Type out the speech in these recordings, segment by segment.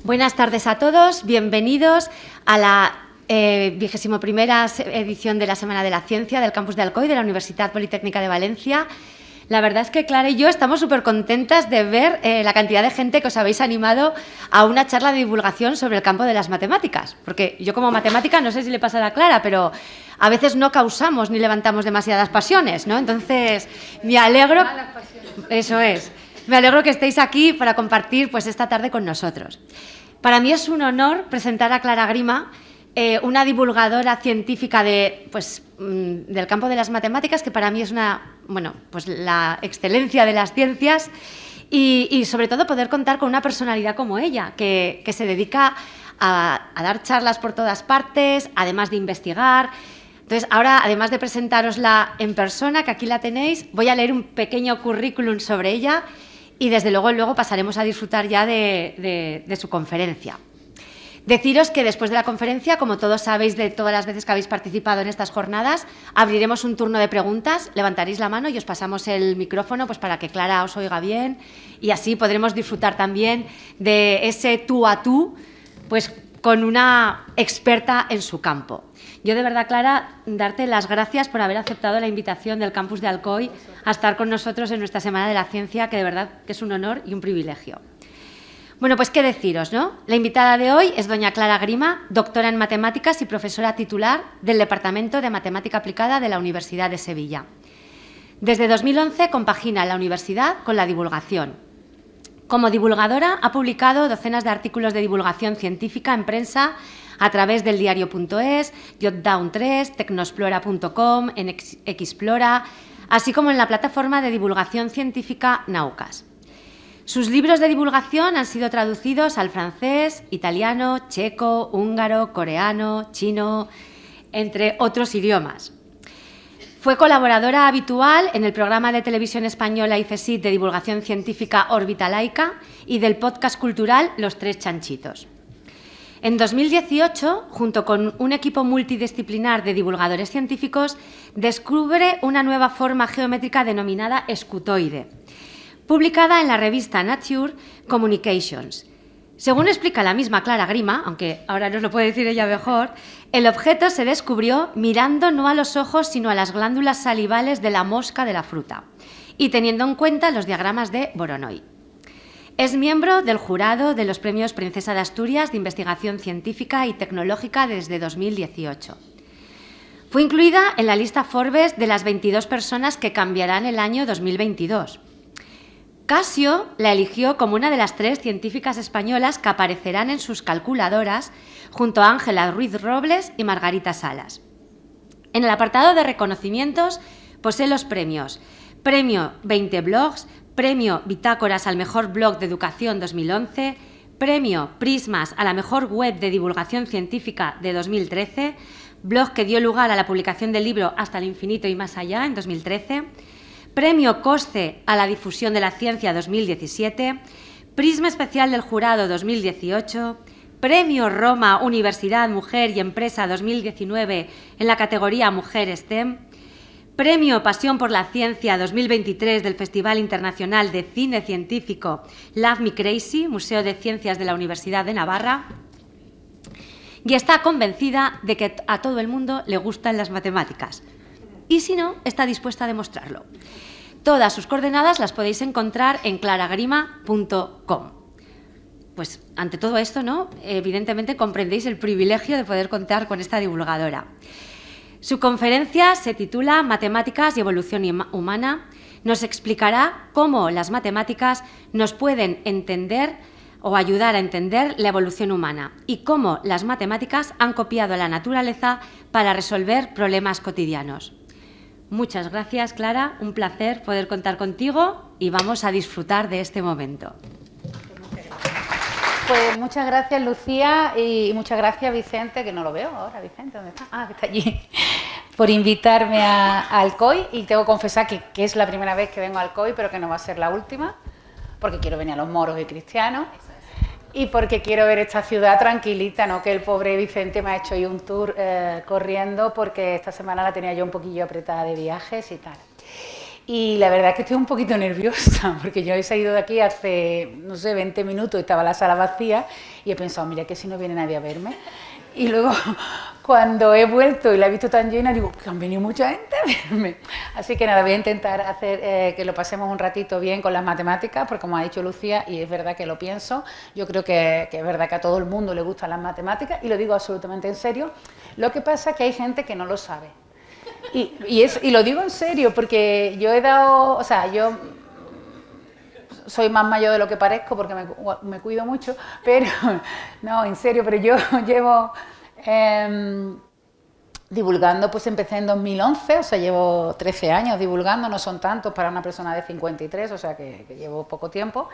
Buenas tardes a todos, bienvenidos a la 21ª edición de la Semana de la Ciencia del Campus de Alcoy de la Universidad Politécnica de Valencia. La verdad es que Clara y yo estamos súper contentas de ver la cantidad de gente que os habéis animado a una charla de divulgación sobre el campo de las matemáticas. Porque yo como matemática, no sé si le pasará a Clara, pero a veces no causamos ni levantamos demasiadas pasiones, ¿no? Entonces, me alegro... Eso es. Me alegro que estéis aquí para compartir pues, esta tarde con nosotros. Para mí es un honor presentar a Clara Grima, una divulgadora científica del campo de las matemáticas, que para mí es la excelencia de las ciencias y sobre todo poder contar con una personalidad como ella, que se dedica a dar charlas por todas partes, además de investigar. Entonces, ahora, además de presentárosla en persona, que aquí la tenéis, voy a leer un pequeño currículum sobre ella y, desde luego pasaremos a disfrutar ya de su conferencia. Deciros que después de la conferencia, como todos sabéis de todas las veces que habéis participado en estas jornadas, abriremos un turno de preguntas, levantaréis la mano y os pasamos el micrófono pues, para que Clara os oiga bien y así podremos disfrutar también de ese tú a tú pues, con una experta en su campo. Yo, de verdad, Clara, darte las gracias por haber aceptado la invitación del Campus de Alcoy a estar con nosotros en nuestra Semana de la Ciencia, que de verdad que es un honor y un privilegio. Bueno, pues qué deciros, ¿no? La invitada de hoy es doña Clara Grima, doctora en Matemáticas y profesora titular del Departamento de Matemática Aplicada de la Universidad de Sevilla. Desde 2011 compagina la universidad con la divulgación. Como divulgadora ha publicado docenas de artículos de divulgación científica en prensa a través del diario.es, Jotdown 3, tecnoexplora.com, en Xplora, así como en la plataforma de divulgación científica Naucas. Sus libros de divulgación han sido traducidos al francés, italiano, checo, húngaro, coreano, chino, entre otros idiomas. Fue colaboradora habitual en el programa de televisión española IFESIT de divulgación científica Órbita Laica y del podcast cultural Los Tres Chanchitos. En 2018, junto con un equipo multidisciplinar de divulgadores científicos, descubre una nueva forma geométrica denominada escutoide, publicada en la revista Nature Communications. Según explica la misma Clara Grima, aunque ahora nos lo puede decir ella mejor, el objeto se descubrió mirando no a los ojos, sino a las glándulas salivales de la mosca de la fruta y teniendo en cuenta los diagramas de Voronoi. Es miembro del jurado de los premios Princesa de Asturias de Investigación Científica y Tecnológica desde 2018. Fue incluida en la lista Forbes de las 22 personas que cambiarán el año 2022. Casio la eligió como una de las 3 científicas españolas que aparecerán en sus calculadoras junto a Ángela Ruiz Robles y Margarita Salas. En el apartado de reconocimientos posee los premios Premio 20 Blogs, Premio Bitácoras al Mejor Blog de Educación 2011, Premio Prismas a la Mejor Web de Divulgación Científica de 2013, blog que dio lugar a la publicación del libro Hasta el Infinito y Más Allá en 2013, Premio COSCE a la Difusión de la Ciencia 2017, Prisma Especial del Jurado 2018, Premio Roma Universidad Mujer y Empresa 2019 en la categoría Mujer STEM, Premio Pasión por la Ciencia 2023 del Festival Internacional de Cine Científico Love Me Crazy, Museo de Ciencias de la Universidad de Navarra, y está convencida de que a todo el mundo le gustan las matemáticas. Y si no, está dispuesta a demostrarlo. Todas sus coordenadas las podéis encontrar en claragrima.com. Pues ante todo esto, ¿no? Evidentemente comprendéis el privilegio de poder contar con esta divulgadora. Su conferencia se titula Matemáticas y Evolución Humana. Nos explicará cómo las matemáticas nos pueden entender o ayudar a entender la evolución humana y cómo las matemáticas han copiado a la naturaleza para resolver problemas cotidianos. Muchas gracias, Clara. Un placer poder contar contigo y vamos a disfrutar de este momento. Pues muchas gracias, Lucía, y muchas gracias, Vicente, que no lo veo ahora. Vicente, ¿dónde está? Ah, que está allí. Por invitarme a Alcoy, y tengo que confesar que es la primera vez que vengo a Alcoy, pero que no va a ser la última, porque quiero venir a los moros y cristianos y porque quiero ver esta ciudad tranquilita, no que el pobre Vicente me ha hecho ahí un tour corriendo, porque esta semana la tenía yo un poquillo apretada de viajes y tal. Y la verdad es que estoy un poquito nerviosa, porque yo he salido de aquí hace, no sé, 20 minutos, estaba la sala vacía, y he pensado, mira que si no viene nadie a verme. Y luego, cuando he vuelto y la he visto tan llena, digo, que han venido mucha gente a verme. Así que nada, voy a intentar hacer que lo pasemos un ratito bien con las matemáticas, porque como ha dicho Lucía, y es verdad que lo pienso, yo creo que es verdad que a todo el mundo le gustan las matemáticas, y lo digo absolutamente en serio. Lo que pasa es que hay gente que no lo sabe. Y lo digo en serio, porque yo he dado, o sea, yo soy más mayor de lo que parezco porque me cuido mucho, pero, no, en serio, pero yo llevo divulgando, pues empecé en 2011, o sea, llevo 13 años divulgando, no son tantos para una persona de 53, o sea, que llevo poco tiempo.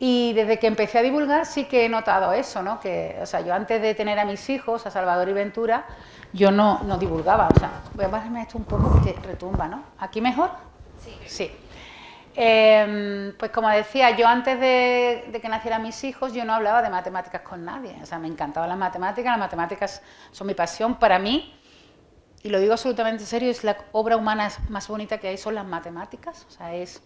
Y desde que empecé a divulgar sí que he notado eso, ¿no? Que, o sea, yo antes de tener a mis hijos, a Salvador y Ventura, yo no divulgaba, o sea, voy a bajarme esto un poco porque retumba, ¿no? ¿Aquí mejor? Sí. Sí. Pues como decía, yo antes de que nacieran mis hijos, yo no hablaba de matemáticas con nadie, o sea, me encantaban las matemáticas son mi pasión para mí, y lo digo absolutamente en serio, es la obra humana más bonita que hay, son las matemáticas, o sea, es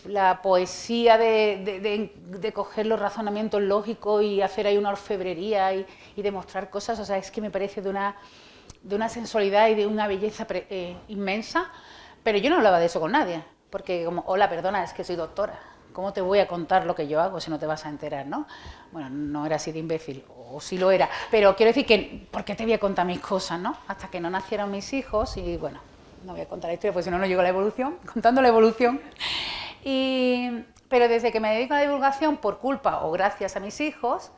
la poesía de coger los razonamientos lógicos y hacer ahí una orfebrería y demostrar cosas, o sea, es que me parece de una sensualidad y de una belleza inmensa, pero yo no hablaba de eso con nadie, porque como, hola, perdona, es que soy doctora, ¿cómo te voy a contar lo que yo hago si no te vas a enterar, no? Bueno, no era así de imbécil, o sí lo era, pero quiero decir que, ¿por qué te voy a contar mis cosas, no? Hasta que no nacieron mis hijos y, bueno, no voy a contar la historia porque si no, no llego a la evolución, contando la evolución. Pero desde que me dedico a la divulgación, por culpa o gracias a mis hijos,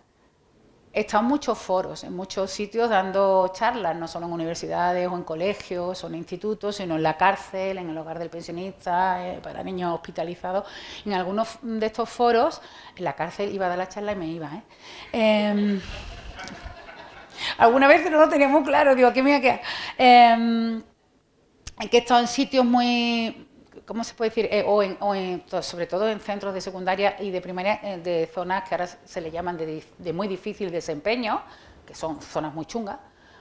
he estado en muchos foros, en muchos sitios dando charlas, no solo en universidades o en colegios o en institutos, sino en la cárcel, en el hogar del pensionista, para niños hospitalizados. En algunos de estos foros, en la cárcel iba a dar la charla y me iba. Alguna vez no lo tenía muy claro, digo, aquí me voy a quedar. Que he estado en sitios muy, ¿cómo se puede decir? Sobre todo en centros de secundaria y de primaria, de zonas que ahora se le llaman de muy difícil desempeño, que son zonas muy chungas,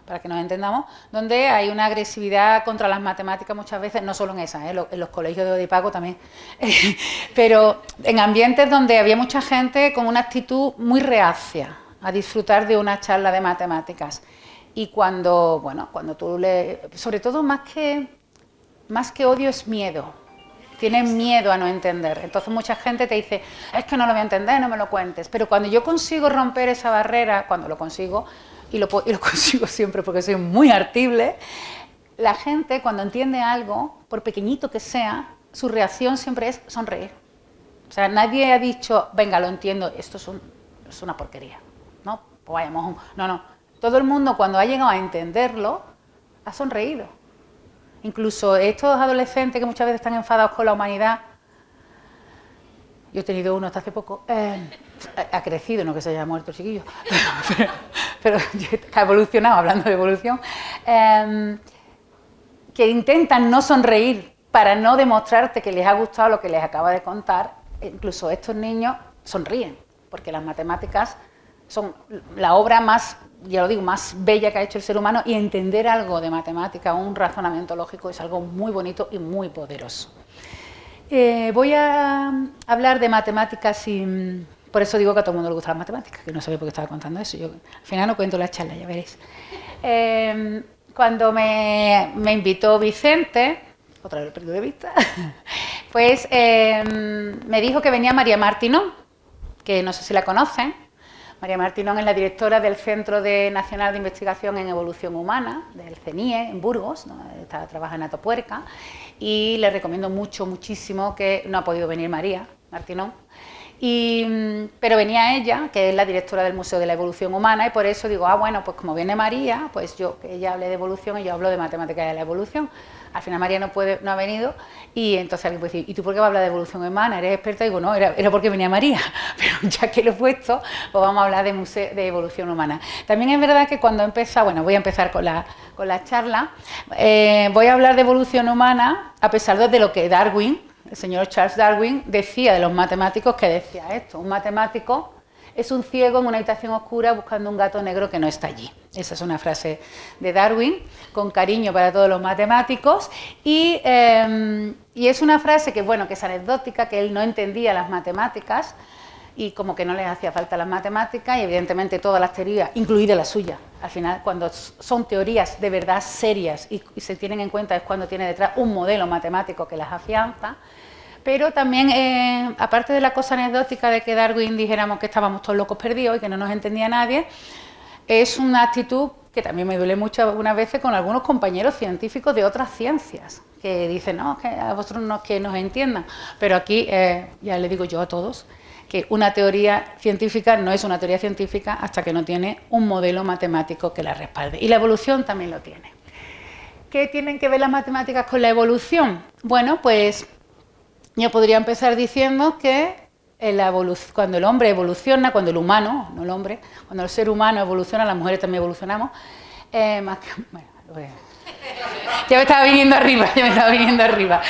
para que nos entendamos, donde hay una agresividad contra las matemáticas muchas veces, no solo en esas, en los colegios de Odipago también, pero en ambientes donde había mucha gente con una actitud muy reacia a disfrutar de una charla de matemáticas. Y cuando tú sobre todo más que odio es miedo. Tienen miedo a no entender. Entonces mucha gente te dice, es que no lo voy a entender, no me lo cuentes. Pero cuando yo consigo romper esa barrera, cuando lo consigo, y lo consigo siempre porque soy muy hartible, la gente cuando entiende algo, por pequeñito que sea, su reacción siempre es sonreír. O sea, nadie ha dicho, venga, lo entiendo, esto es una porquería, ¿no? Pues vayamos, no. Todo el mundo cuando ha llegado a entenderlo, ha sonreído. Incluso estos adolescentes que muchas veces están enfadados con la humanidad, yo he tenido uno hasta hace poco, ha crecido, no que se haya muerto el chiquillo, pero ha evolucionado, hablando de evolución, que intentan no sonreír para no demostrarte que les ha gustado lo que les acaba de contar. Incluso estos niños sonríen, porque las matemáticas son la obra más, ya lo digo, más bella que ha hecho el ser humano, y entender algo de matemática, un razonamiento lógico, es algo muy bonito y muy poderoso. Voy a hablar de matemáticas y por eso digo que a todo el mundo le gustan las matemáticas, que no sabía por qué estaba contando eso. Yo al final no cuento la charla, ya veréis. Cuando me invitó Vicente, otra vez lo he perdido de vista, pues me dijo que venía María Martinón, que no sé si la conocen. María Martinón es la directora del Centro Nacional de Investigación en Evolución Humana, del CENIE, en Burgos, ¿no? Trabaja en Atopuerca, y le recomiendo muchísimo, que no ha podido venir María Martinón, pero venía ella, que es la directora del Museo de la Evolución Humana, y por eso digo, bueno, pues como viene María, pues que ella hable de evolución y yo hablo de matemáticas de la evolución. Al final María no ha venido, y entonces alguien puede decir, ¿y tú por qué vas a hablar de evolución humana? ¿Eres experta? Y digo, no, era porque venía María, pero ya que lo he puesto, pues vamos a hablar de evolución humana. También es verdad que cuando voy a empezar con la charla, voy a hablar de evolución humana a pesar de lo que Darwin, el señor Charles Darwin, decía de los matemáticos, que decía esto: un matemático es un ciego en una habitación oscura buscando un gato negro que no está allí. Esa es una frase de Darwin, con cariño para todos los matemáticos, y es una frase que, bueno, que es anecdótica, que él no entendía las matemáticas, y como que no les hacía falta las matemáticas, y evidentemente todas las teorías, incluida la suya, al final cuando son teorías de verdad serias y se tienen en cuenta es cuando tiene detrás un modelo matemático que las afianza. Pero también, aparte de la cosa anecdótica de que Darwin dijéramos que estábamos todos locos perdidos y que no nos entendía nadie, es una actitud que también me duele mucho algunas veces con algunos compañeros científicos de otras ciencias, que dicen, no, que a vosotros no es que nos entiendan, pero aquí, ya le digo yo a todos, que una teoría científica no es una teoría científica hasta que no tiene un modelo matemático que la respalde. Y la evolución también lo tiene. ¿Qué tienen que ver las matemáticas con la evolución? Bueno, pues yo podría empezar diciendo que cuando el hombre evoluciona, cuando el humano, no el hombre, cuando el ser humano evoluciona, las mujeres también evolucionamos, ya me estaba viniendo arriba.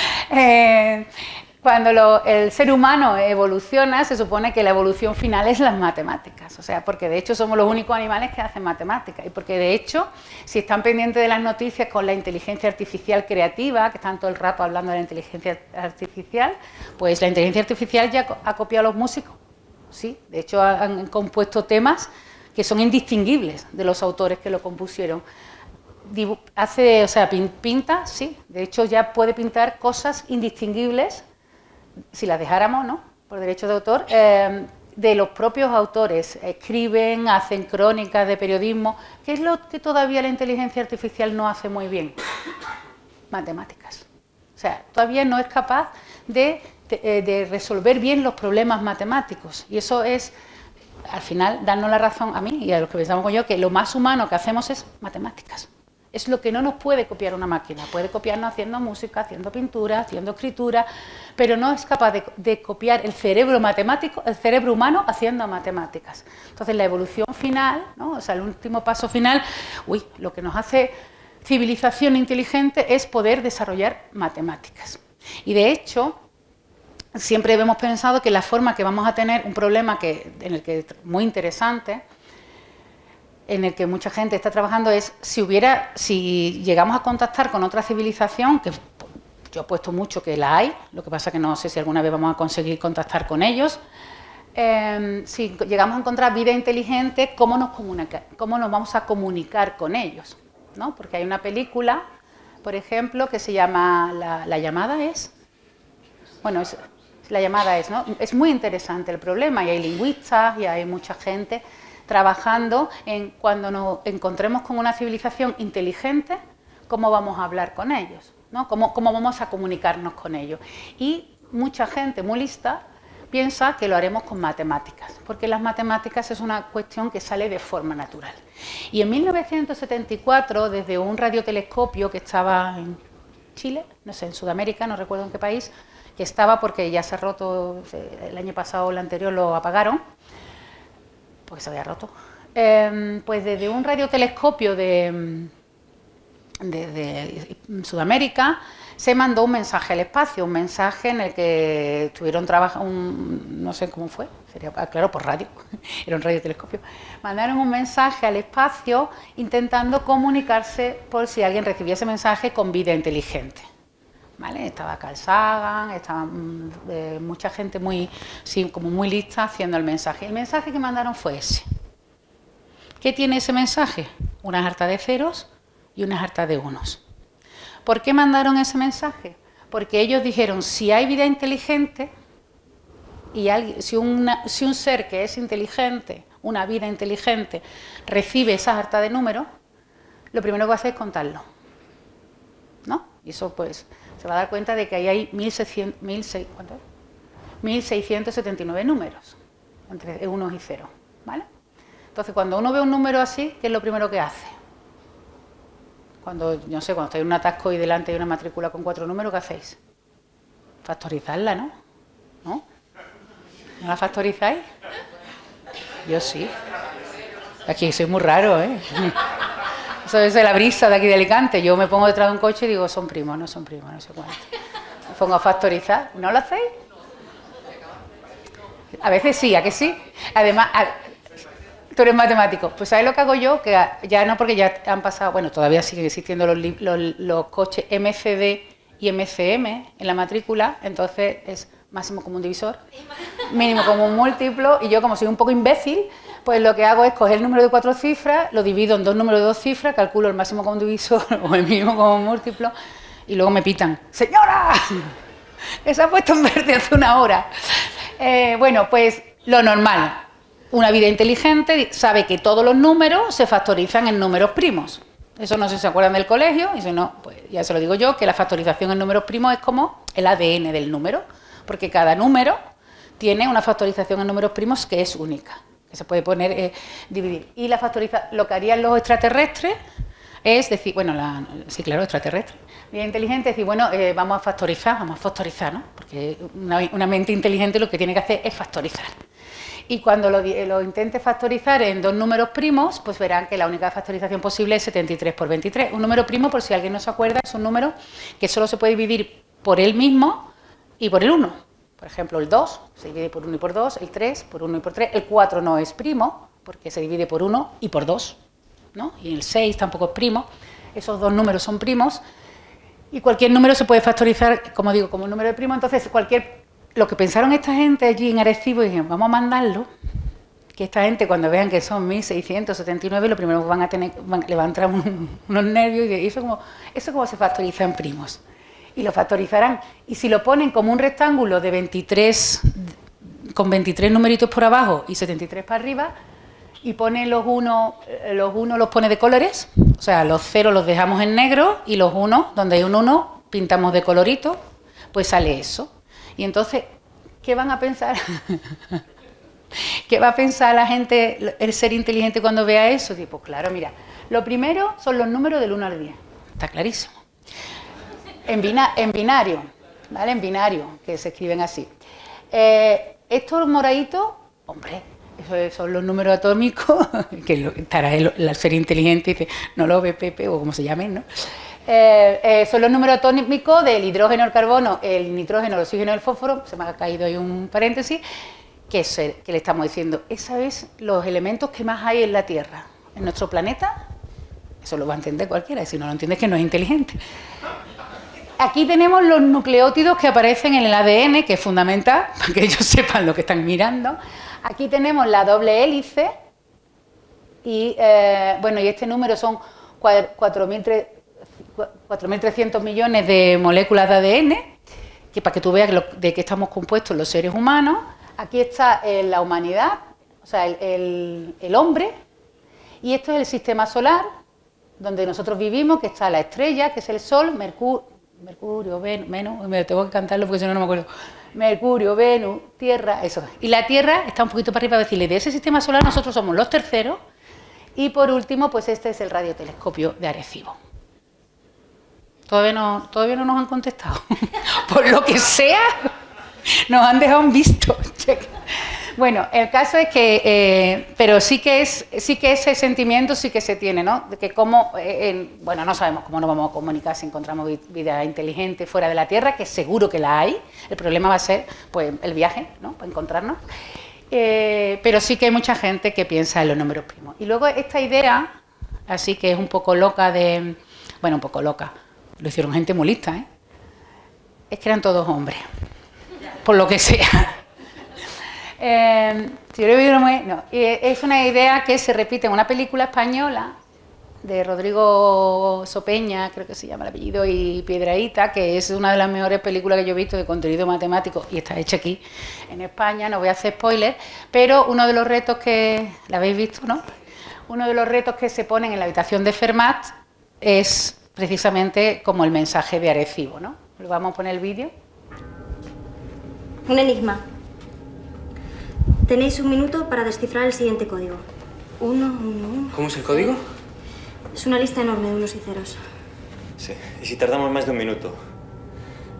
Cuando el ser humano evoluciona, se supone que la evolución final es las matemáticas, o sea, porque de hecho somos los únicos animales que hacen matemáticas, y porque de hecho, si están pendientes de las noticias con la inteligencia artificial creativa, que están todo el rato hablando de la inteligencia artificial, pues la inteligencia artificial ya ha copiado a los músicos, ¿sí? De hecho han compuesto temas que son indistinguibles de los autores que lo compusieron. Pinta, sí, de hecho ya puede pintar cosas indistinguibles, si las dejáramos, ¿no?, por derecho de autor, de los propios autores. Escriben, hacen crónicas de periodismo. ¿Qué es lo que todavía la inteligencia artificial no hace muy bien? Matemáticas. O sea, todavía no es capaz de resolver bien los problemas matemáticos. Y eso es, al final, darnos la razón a mí y a los que pensamos como yo, que lo más humano que hacemos es matemáticas. Es lo que no nos puede copiar una máquina. Puede copiarnos haciendo música, haciendo pintura, haciendo escritura, pero no es capaz de copiar el cerebro matemático, el cerebro humano haciendo matemáticas. Entonces la evolución final, ¿no?, o sea, el último paso final, lo que nos hace civilización inteligente es poder desarrollar matemáticas. Y de hecho, siempre hemos pensado que la forma que vamos a tener un problema muy interesante, en el que mucha gente está trabajando, es si llegamos a contactar con otra civilización, que yo apuesto mucho que la hay, lo que pasa que no sé si alguna vez vamos a conseguir contactar con ellos, si llegamos a encontrar vida inteligente, ¿cómo nos vamos a comunicar con ellos? ¿No? Porque hay una película, por ejemplo, que se llama La llamada es... Bueno, La llamada es, ¿no? Es muy interesante el problema, y hay lingüistas y hay mucha gente trabajando en cuando nos encontremos con una civilización inteligente, cómo vamos a hablar con ellos, ¿no? Cómo vamos a comunicarnos con ellos. Y mucha gente muy lista piensa que lo haremos con matemáticas, porque las matemáticas es una cuestión que sale de forma natural. Y en 1974, desde un radiotelescopio que estaba en Chile, no sé, en Sudamérica, no recuerdo en qué país, que estaba porque ya se ha roto, el año pasado o el anterior lo apagaron, porque se había roto, pues desde un radiotelescopio de Sudamérica se mandó un mensaje al espacio, un mensaje en el que estuvieron trabajando, no sé cómo fue, sería claro, por radio, era un radiotelescopio, mandaron un mensaje al espacio intentando comunicarse por si alguien recibía ese mensaje con vida inteligente. ¿Vale? Estaba Carl Sagan, estaba mucha gente muy lista haciendo el mensaje. El mensaje que mandaron fue ese. ¿Qué tiene ese mensaje? Una jarta de ceros y una jarta de unos. ¿Por qué mandaron ese mensaje? Porque ellos dijeron, si hay vida inteligente, y si un ser que es inteligente, una vida inteligente, recibe esa jarta de números, lo primero que va a hacer es contarlo, ¿no? Y eso pues se va a dar cuenta de que ahí hay 1679 números, entre unos y ceros, ¿vale? Entonces, cuando uno ve un número así, ¿qué es lo primero que hace? Cuando estáis en un atasco y delante hay una matrícula con 4 números, ¿qué hacéis? Factorizarla, ¿no? ¿No la factorizáis? Yo sí. Aquí soy muy raro, ¿eh? Eso es de la brisa de aquí de Alicante. Yo me pongo detrás de un coche y digo, son primos, no sé cuánto. Me pongo a factorizar. ¿No lo hacéis? A veces sí, ¿a que sí? Además, tú eres matemático. Pues ¿sabes lo que hago yo? Que ya no, porque ya han pasado, bueno, todavía siguen existiendo los coches MCD y MCM en la matrícula, entonces es máximo común divisor, mínimo común múltiplo, y yo, como soy un poco imbécil, pues lo que hago es coger el número de 4 cifras, lo divido en dos números de 2 cifras, calculo el máximo común divisor o el mínimo común múltiplo, y luego me pitan: ¡señora! Que se ha puesto en verde hace una hora. Bueno, pues lo normal. Una vida inteligente sabe que todos los números se factorizan en números primos. Eso no sé si se acuerdan del colegio, y si no, pues ya se lo digo yo, que la factorización en números primos es como el ADN del número, porque cada número tiene una factorización en números primos que es única, que se puede poner, dividir. Y lo que harían los extraterrestres es decir, bueno, sí, claro, extraterrestre, vida inteligente, es decir, bueno, vamos a factorizar, ¿no? Porque una mente inteligente lo que tiene que hacer es factorizar. Y cuando lo intente factorizar en dos números primos, pues verán que la única factorización posible es 73 por 23. Un número primo, por si alguien no se acuerda, es un número que solo se puede dividir por él mismo y por el 1. Por ejemplo, el 2 se divide por 1 y por 2, el 3 por 1 y por 3, el 4 no es primo, porque se divide por 1 y por 2, ¿no? Y el 6 tampoco es primo. Esos dos números son primos. Y cualquier número se puede factorizar, como digo, como un número de primo. Entonces, lo que pensaron esta gente allí en Arecibo, dijeron: vamos a mandarlo, que esta gente, cuando vean que son 1679, lo primero que van a tener, le van a entrar unos nervios, y eso como se factoriza en primos. Y lo factorizarán. Y si lo ponen como un rectángulo de 23, con 23 numeritos por abajo y 73 para arriba, y ponen los unos los pone de colores, o sea, los ceros los dejamos en negro, y los unos, donde hay un 1, pintamos de colorito, pues sale eso. Y entonces, ¿qué van a pensar? ¿Qué va a pensar la gente, el ser inteligente, cuando vea eso? Pues claro, mira, lo primero son los números del 1 al 10. Está clarísimo. En binario, ¿vale? En binario, que se escriben así. Estos moraditos, hombre, esos son los números atómicos, que estará el ser inteligente y dice: no lo ve Pepe, o como se llamen, ¿no? Son los números atómicos del hidrógeno, el carbono, el nitrógeno, el oxígeno y el fósforo. Se me ha caído ahí un paréntesis, que le estamos diciendo: esa es los elementos que más hay en la Tierra, en nuestro planeta. Eso lo va a entender cualquiera, y si no lo entiende es que no es inteligente. Aquí tenemos los nucleótidos que aparecen en el ADN, que es fundamental para que ellos sepan lo que están mirando. Aquí tenemos la doble hélice, y bueno, y este número son 4.300 millones de moléculas de ADN, que para que tú veas de qué estamos compuestos los seres humanos. Aquí está la humanidad, o sea, el hombre, y esto es el sistema solar, donde nosotros vivimos, que está la estrella, que es el Sol, Mercurio, Venus, me tengo que cantarlo porque si no, no me acuerdo. Mercurio, Venus, Tierra, eso. Y la Tierra está un poquito para arriba, para decirle: de ese sistema solar nosotros somos los terceros. Y por último, pues este es el radiotelescopio de Arecibo. Todavía no nos han contestado. Por lo que sea, nos han dejado un visto. Bueno, el caso es que, pero sí que ese sentimiento sí que se tiene, ¿no? De que bueno, no sabemos cómo nos vamos a comunicar si encontramos vida inteligente fuera de la Tierra, que seguro que la hay. El problema va a ser, pues, el viaje, ¿no? Para encontrarnos. Pero sí que hay mucha gente que piensa en los números primos. Y luego esta idea, así que es un poco loca bueno, un poco loca, lo hicieron gente muy lista, ¿eh? Es que eran todos hombres, por lo que sea. Es una idea que se repite en una película española de Rodrigo Sopeña, creo que se llama el apellido, y Piedrahita, que es una de las mejores películas que yo he visto de contenido matemático, y está hecha aquí en España. No voy a hacer spoilers, pero uno de los retos que la habéis visto, ¿no? Uno de los retos que se ponen en la habitación de Fermat es precisamente como el mensaje de Arecibo, ¿no? ¿Le vamos a poner el vídeo? Un enigma. Tenéis un minuto para descifrar el siguiente código. 1, 1, 1. ¿Cómo es el código? Es una lista enorme de unos y ceros. Sí, y si tardamos más de un minuto,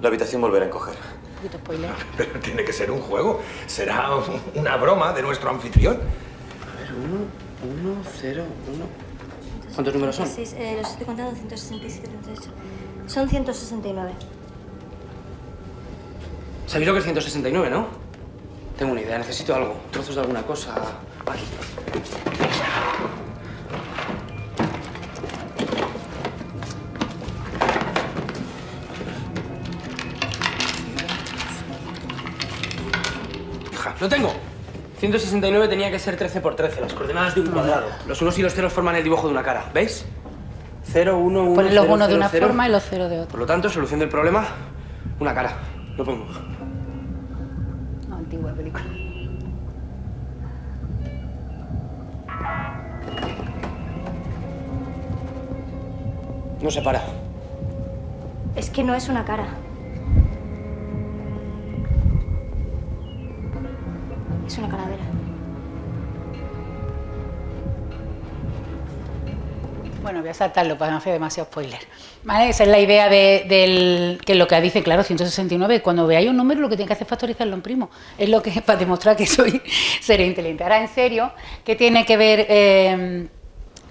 la habitación volverá a encoger. Un poquito spoiler. Pero tiene que ser un juego. Será una broma de nuestro anfitrión. A ver, 1, 1, 0, 1. ¿Cuántos números son? Los estoy contando: 167, 38. Son 169. ¿Sabéis lo que es 169, no? Tengo una idea, necesito algo. Trozos de alguna cosa. Aquí. ¡Lo tengo! 169 tenía que ser 13 por 13, las coordenadas de un cuadrado. Los unos y los ceros forman el dibujo de una cara, ¿veis? 0, 1, 1, Ponen los 0, unos de 0, una 0. forma y los ceros de otra. Por lo tanto, solución del problema, una cara. Lo pongo. No, antigua película. No se para. Es que no es una cara. Es una calavera. Bueno, voy a saltarlo para no hacer demasiado spoiler. ¿Vale? Esa es la idea de que lo que dice, claro, 169. Cuando veáis un número, lo que tiene que hacer es factorizarlo en primo. Es lo que para demostrar que soy ser inteligente. Ahora, en serio, ¿qué tiene que ver?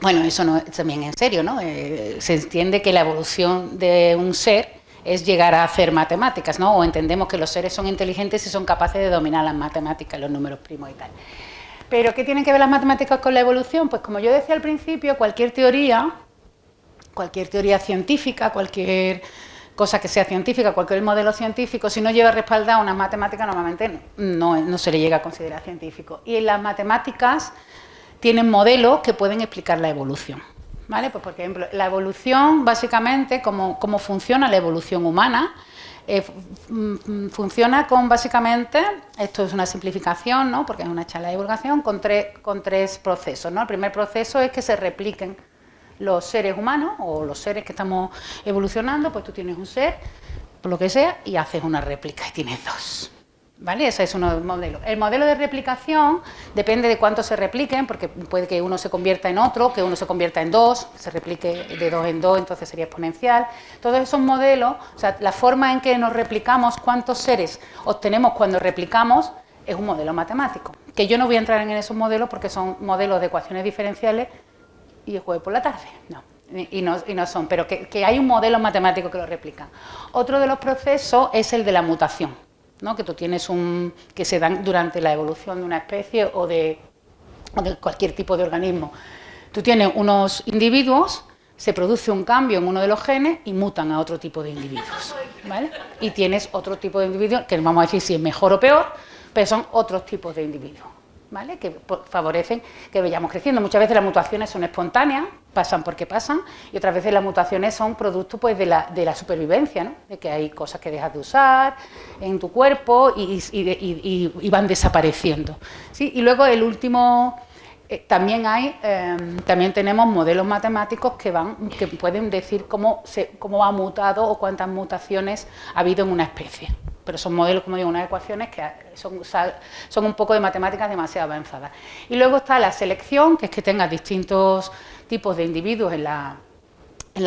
Bueno, eso no es también en serio, ¿no? Se entiende que la evolución de un ser es llegar a hacer matemáticas, ¿no? O entendemos que los seres son inteligentes y son capaces de dominar las matemáticas, los números primos y tal. ¿Pero qué tienen que ver las matemáticas con la evolución? Pues como yo decía al principio, cualquier teoría científica, cualquier cosa que sea científica, cualquier modelo científico, si no lleva respaldada unas matemáticas, normalmente no se le llega a considerar científico. Y en las matemáticas tienen modelos que pueden explicar la evolución. ¿Vale? Pues por ejemplo, la evolución, básicamente, cómo funciona la evolución humana, funciona con básicamente, esto es una simplificación, ¿no? Porque es una charla de divulgación, con tres procesos, ¿no? El primer proceso es que se repliquen los seres humanos o los seres que estamos evolucionando, pues tú tienes un ser, por lo que sea, y haces una réplica y tienes dos. ¿Vale? Ese es uno de los modelos. El modelo de replicación depende de cuánto se repliquen, porque puede que uno se convierta en otro, que uno se convierta en dos, se replique de dos en dos, entonces sería exponencial. Todos esos modelos, o sea, la forma en que nos replicamos, cuántos seres obtenemos cuando replicamos, es un modelo matemático. Que yo no voy a entrar en esos modelos porque son modelos de ecuaciones diferenciales y el jueves por la tarde. No. Y no son, pero que hay un modelo matemático que lo replica. Otro de los procesos es el de la mutación, ¿no? Que tú tienes que se dan durante la evolución de una especie o de cualquier tipo de organismo. Tú tienes unos individuos, se produce un cambio en uno de los genes y mutan a otro tipo de individuos, ¿vale? Y tienes otro tipo de individuos, que no vamos a decir si es mejor o peor, pero son otros tipos de individuos, ¿vale? Que favorecen que vayamos creciendo. Muchas veces las mutaciones son espontáneas, pasan porque pasan, y otras veces las mutaciones son producto pues, de la supervivencia, ¿no? De que hay cosas que dejas de usar en tu cuerpo y van desapareciendo, ¿sí? Y luego el último, también tenemos modelos matemáticos que pueden decir cómo ha mutado o cuántas mutaciones ha habido en una especie. Pero son modelos, como digo, unas ecuaciones que son un poco de matemáticas demasiado avanzadas. Y luego está la selección, que es que tengas distintos tipos de individuos en la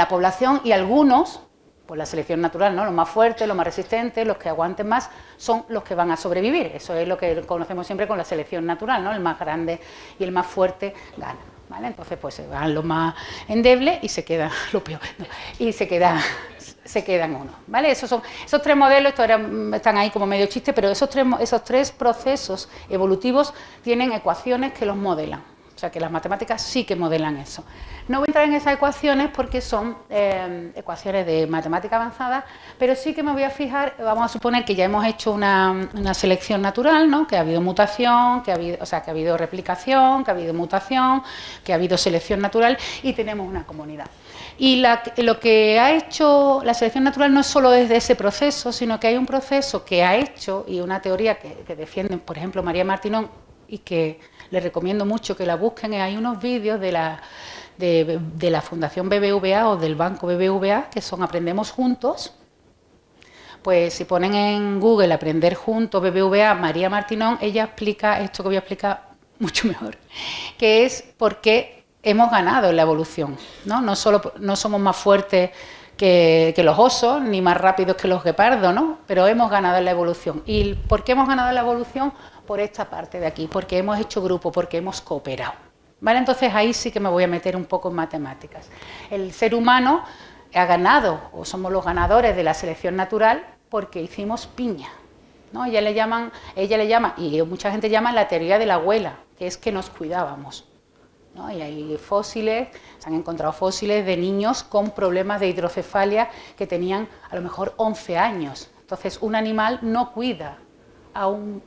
población, y algunos, pues la selección natural, ¿no? Los más fuertes, los más resistentes, los que aguanten más, son los que van a sobrevivir. Eso es lo que conocemos siempre con la selección natural, ¿no? El más grande y el más fuerte gana, ¿vale? Entonces, pues se van los más endebles y se quedan lo peor, ¿no? Y se quedan uno, ¿vale? Esos tres modelos, están ahí como medio chiste, pero esos tres procesos evolutivos tienen ecuaciones que los modelan. O sea, que las matemáticas sí que modelan eso. No voy a entrar en esas ecuaciones porque son ecuaciones de matemática avanzada, pero sí que me voy a fijar, vamos a suponer que ya hemos hecho una selección natural, ¿no? Que ha habido mutación, que ha habido replicación, que ha habido mutación, que ha habido selección natural y tenemos una comunidad. Y lo que ha hecho la selección natural no es solo desde ese proceso, sino que hay un proceso que ha hecho y una teoría que defienden, por ejemplo, María Martinón, y que les recomiendo mucho que la busquen. Hay unos vídeos de la Fundación BBVA o del Banco BBVA que son Aprendemos Juntos. Pues si ponen en Google Aprender Juntos BBVA María Martinón, ella explica esto que voy a explicar mucho mejor, que es por qué hemos ganado en la evolución, ¿no? No somos más fuertes que los osos, ni más rápidos que los guepardos, ¿no? Pero hemos ganado en la evolución. ¿Y por qué hemos ganado en la evolución? Por esta parte de aquí, porque hemos hecho grupo, porque hemos cooperado, ¿vale? Entonces ahí sí que me voy a meter un poco en matemáticas. El ser humano ha ganado, o somos los ganadores de la selección natural, porque hicimos piña. ¿no? Ella le llama, y mucha gente llama la teoría de la abuela, que es que nos cuidábamos, ¿no? Y hay fósiles, se han encontrado fósiles de niños con problemas de hidrocefalia que tenían a lo mejor 11 años. Entonces, un animal no cuida a un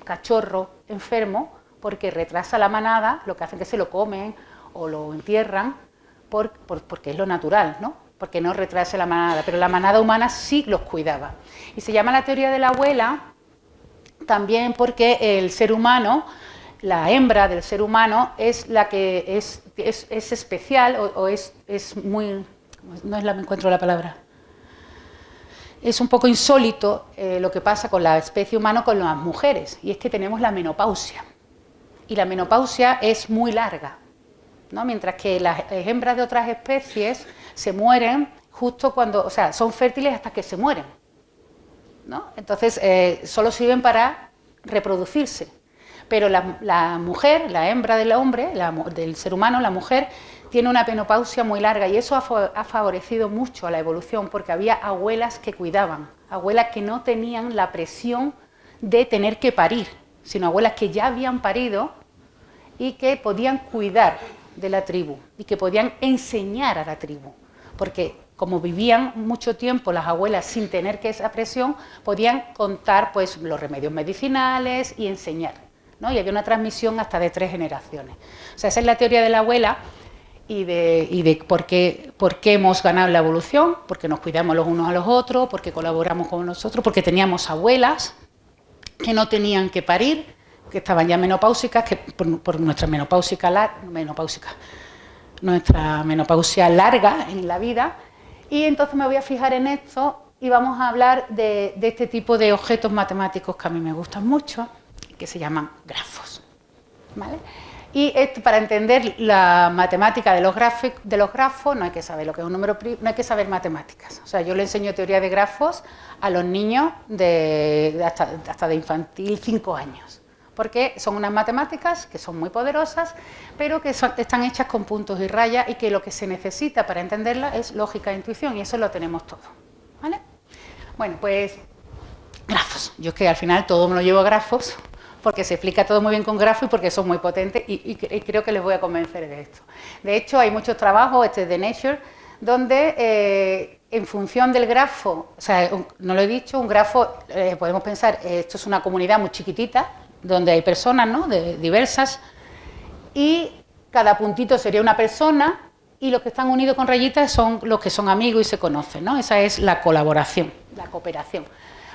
cachorro enfermo porque retrasa la manada, lo que hace que se lo comen o lo entierran, porque es lo natural, ¿no? Porque no retrase la manada, pero la manada humana sí los cuidaba. Y se llama la teoría de la abuela también porque el ser humano, la hembra del ser humano, es la que es especial o es muy... no me encuentro la palabra. Es un poco insólito lo que pasa con la especie humana con las mujeres, y es que tenemos la menopausia. Y la menopausia es muy larga, ¿no? Mientras que las hembras de otras especies se mueren justo cuando, o sea, son fértiles hasta que se mueren, ¿no? Entonces, solo sirven para reproducirse. Pero la mujer, la hembra del hombre, del ser humano, la mujer, tiene una menopausia muy larga, y eso ha favorecido mucho a la evolución, porque había abuelas que cuidaban, abuelas que no tenían la presión de tener que parir, sino abuelas que ya habían parido y que podían cuidar de la tribu y que podían enseñar a la tribu, porque como vivían mucho tiempo las abuelas sin tener que esa presión, podían contar pues los remedios medicinales y enseñar, ¿no? Y había una transmisión hasta de 3 generaciones. O sea, esa es la teoría de la abuela y de por qué hemos ganado la evolución, porque nos cuidamos los unos a los otros, porque colaboramos con nosotros, porque teníamos abuelas que no tenían que parir, que estaban ya menopáusicas, que por nuestra nuestra menopausia larga en la vida. Y entonces me voy a fijar en esto y vamos a hablar de este tipo de objetos matemáticos que a mí me gustan mucho, que se llaman grafos, ¿vale? Y para entender la matemática de los grafos no hay que saber lo que es un número primo, no hay que saber matemáticas. O sea, yo le enseño teoría de grafos a los niños hasta de infantil 5 años, porque son unas matemáticas que son muy poderosas, pero que están hechas con puntos y rayas, y que lo que se necesita para entenderlas es lógica e intuición, y eso lo tenemos todo, ¿vale? Bueno, pues grafos. Yo es que al final todo me lo llevo a grafos, porque se explica todo muy bien con grafos y porque son muy potentes, y creo que les voy a convencer de esto. De hecho, hay muchos trabajos, este es de Nature, donde en función del grafo, o sea, no lo he dicho, un grafo, podemos pensar, esto es una comunidad muy chiquitita, donde hay personas, ¿no?, diversas, y cada puntito sería una persona, y los que están unidos con rayitas son los que son amigos y se conocen, ¿no? Esa es la colaboración, la cooperación.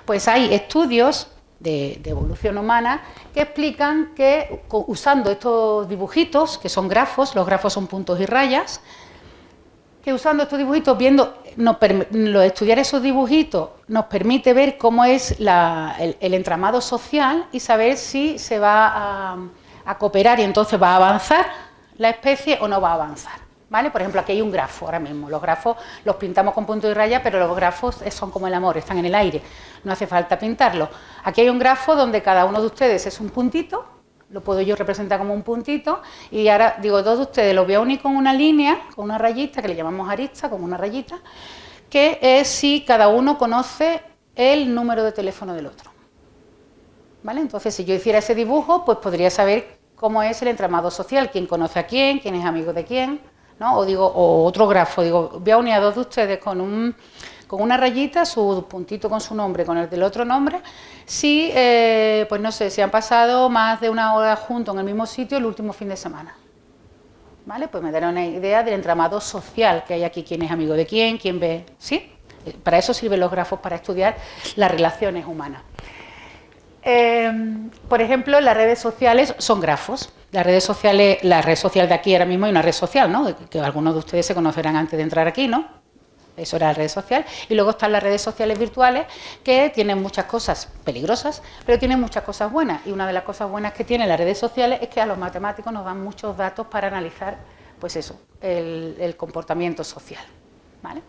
Pues hay estudios de evolución humana que explican que usando estos dibujitos, que son grafos, los grafos son puntos y rayas, que usando estos dibujitos, estudiar esos dibujitos nos permite ver cómo es el entramado social y saber si se va a cooperar y entonces va a avanzar la especie o no va a avanzar, ¿vale? Por ejemplo, aquí hay un grafo ahora mismo. Los grafos los pintamos con punto y raya, pero los grafos son como el amor, están en el aire, no hace falta pintarlos. Aquí hay un grafo donde cada uno de ustedes es un puntito, lo puedo yo representar como un puntito, y ahora digo, todos ustedes los voy a unir con una línea, con una rayita, que le llamamos arista, con una rayita, que es si cada uno conoce el número de teléfono del otro, ¿vale? Entonces, si yo hiciera ese dibujo, pues podría saber cómo es el entramado social, quién conoce a quién es amigo de quién, ¿no? O otro grafo, digo, voy a unir a dos de ustedes con una rayita, su puntito con su nombre, con el del otro nombre, si, pues no sé, si han pasado más de una hora juntos en el mismo sitio el último fin de semana, ¿vale? Pues me dará una idea del entramado social que hay aquí, quién es amigo de quién ve, ¿sí? Para eso sirven los grafos, para estudiar las relaciones humanas. Por ejemplo, las redes sociales son grafos. Las redes sociales, la red social de aquí ahora mismo hay una red social, ¿no? Que algunos de ustedes se conocerán antes de entrar aquí, ¿no? Eso era la red social. Y luego están las redes sociales virtuales, que tienen muchas cosas peligrosas, pero tienen muchas cosas buenas. Y una de las cosas buenas que tienen las redes sociales es que a los matemáticos nos dan muchos datos para analizar, pues eso, el comportamiento social, ¿vale?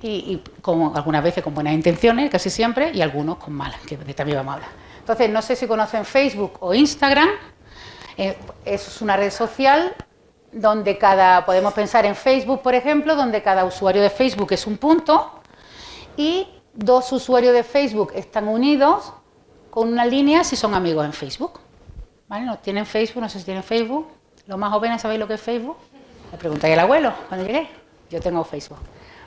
Y como algunas veces con buenas intenciones, casi siempre, y algunos con malas, que también vamos a hablar. Entonces, no sé si conocen Facebook o Instagram. Es una red social donde podemos pensar en Facebook, por ejemplo, donde cada usuario de Facebook es un punto y dos usuarios de Facebook están unidos con una línea si son amigos en Facebook. ¿Vale? No tienen Facebook, no sé si tienen Facebook. Los más jóvenes, ¿sabéis lo que es Facebook? Le preguntáis al abuelo cuando llegué. Yo tengo Facebook.